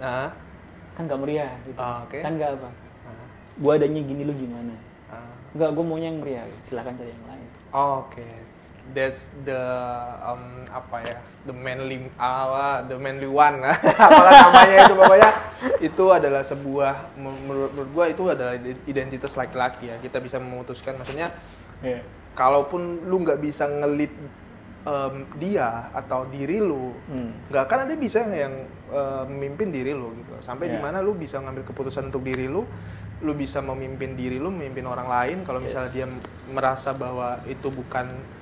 kan nggak meriah gitu, kan nggak apa. Gue adanya gini, lu gimana? Nggak, gue maunya yang meriah. Silakan cari yang lain. Oke. That's the the manly one apalah namanya itu, pokoknya itu adalah sebuah, menurut gua itu adalah identitas laki-laki ya. Kita bisa memutuskan, maksudnya kalaupun lu nggak bisa ngelit dia atau diri lu, nggak akan ada bisa yang memimpin diri lu gitu, sampai di mana lu bisa ngambil keputusan untuk diri lu bisa memimpin diri lu, memimpin orang lain. Kalau misalnya dia merasa bahwa itu bukan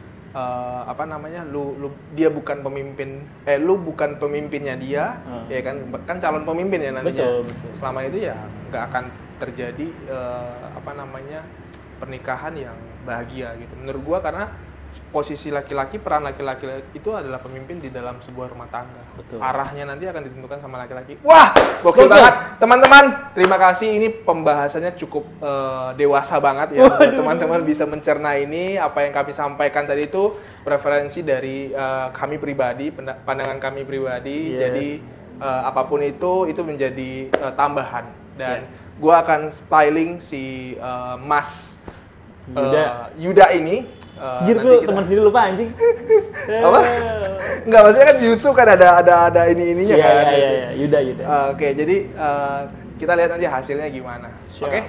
dia bukan pemimpin, lu bukan pemimpinnya dia, ya kan calon pemimpin ya nantinya. Betul. Selama itu ya nggak akan terjadi pernikahan yang bahagia gitu menurut gua, karena posisi laki-laki, peran laki-laki itu adalah pemimpin di dalam sebuah rumah tangga. Betul. Arahnya nanti akan ditentukan sama laki-laki. Wah, gokil banget. Teman-teman, terima kasih. Ini pembahasannya cukup dewasa banget ya. Teman-teman bisa mencerna ini. Apa yang kami sampaikan tadi itu preferensi dari kami pribadi, pandangan kami pribadi. Jadi apapun itu menjadi tambahan. Dan gua akan styling si Mas Yuda ini. Jir, lu teman sendiri lupa anjing. Apa? Enggak, maksudnya kan Yusuf kan ada ininya kan. Iya, Yuda. Oke, jadi kita lihat nanti hasilnya gimana. Oke?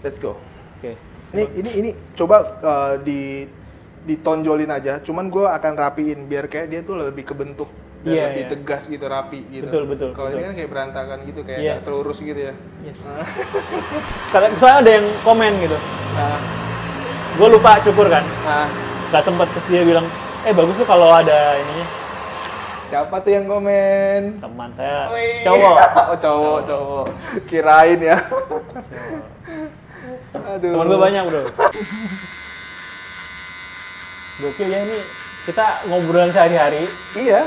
Let's go. Oke. Ini coba ditonjolin aja. Cuman gue akan rapiin biar kayak dia tuh lebih kebentuk dan lebih tegas gitu, rapi gitu. Betul. Kalau ini kan kayak berantakan gitu, kayak terurus gitu ya. Yes. Misalnya ada yang komen gitu. Gue lupa cukur kan, gak sempet, terus dia bilang, bagus tuh kalau ada ininya. Siapa tuh yang komen? Teman saya, cowok. Oh, cowok. Kirain ya. Aduh. Teman gue banyak bro. Gokil ya, ini kita ngobrolan sehari-hari. Iya.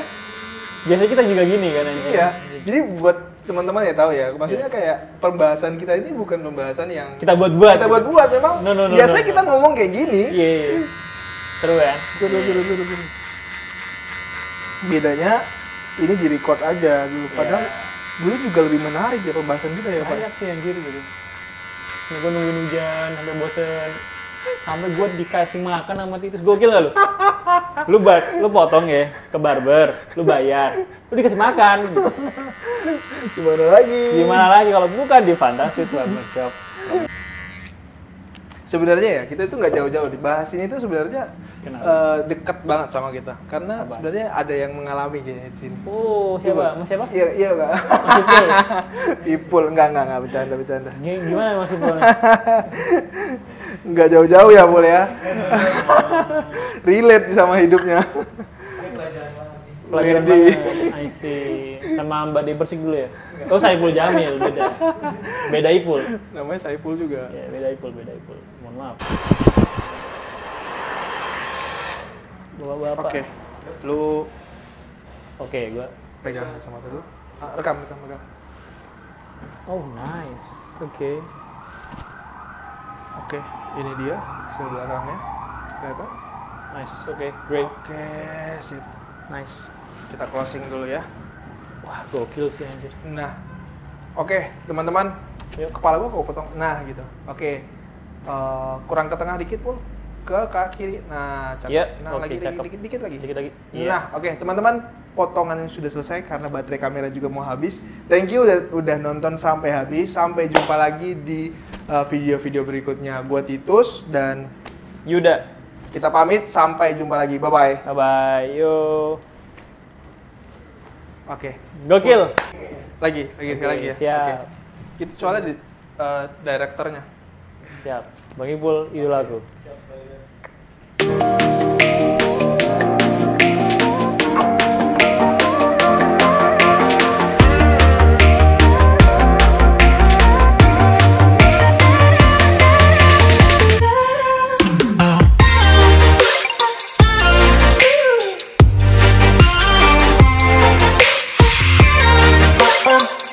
Biasanya kita juga gini kan. Iya. Jadi buat teman-teman ya tahu ya, maksudnya kayak pembahasan kita ini bukan pembahasan yang kita buat-buat. Memang biasanya kita ngomong kayak gini. Iya. Seru ya. Seru. Bedanya ini di record aja dulu, padahal dulu juga lebih menarik ya pembahasan kita ya Pak. Banyak sih yang gitu. Gue nungguin hujan sampai bosen. Sampai gue dikasih makan sama Titus, gokil gak lu? Lu potong ya ke barber, lu bayar, lu dikasih makan. Gimana lagi kalau bukan di Fantastis Barbershop. Sebenarnya ya kita itu nggak jauh-jauh dibahas ini, itu sebenarnya dekat banget sama kita, karena sebenarnya ada yang mengalami kayaknya di sini. Oh, siapa? Mas siapa? Iya Pak. Ipul, enggak bercanda. Gimana Mas Ipul? Nggak jauh-jauh ya boleh ya. Relate sama hidupnya. Pelajaran mana? I see. Sama Mbak Debersik dulu ya? Oh, Saiful Jamil, beda Ipul. Namanya Saiful juga. Ya, beda Ipul. Mohon maaf. Bapak. Oke. Lu gua pegang sama dulu. Rekam. Oh, nice. Oke. Oke, ini dia hasil belakangnya. Kelihatan? Nice, oke, great. Oke, sip. Nice. Kita closing dulu ya. Wah, gokil sih anjir. Nah, oke teman-teman. Yuk. Kepala gua kok potong. Nah, gitu. Oke. Kurang ke tengah dikit, Pul. Ke kiri. Nah, cakep. Iya, Nah, oke, lagi cakep. dikit lagi. Dikit lagi. Nah, oke teman-teman, potongan yang sudah selesai karena baterai kamera juga mau habis. Thank you udah nonton sampai habis. Sampai jumpa lagi di video-video berikutnya. Gua Titus dan Yuda. kita pamit, sampai jumpa lagi. Bye-bye. Bye-bye. Yo. Oke. Gokil. Lagi sekali lagi ya. Siap. Oke. Itu soalnya di direkturnya. Siap. Bang Ipul, idolaku. Oh.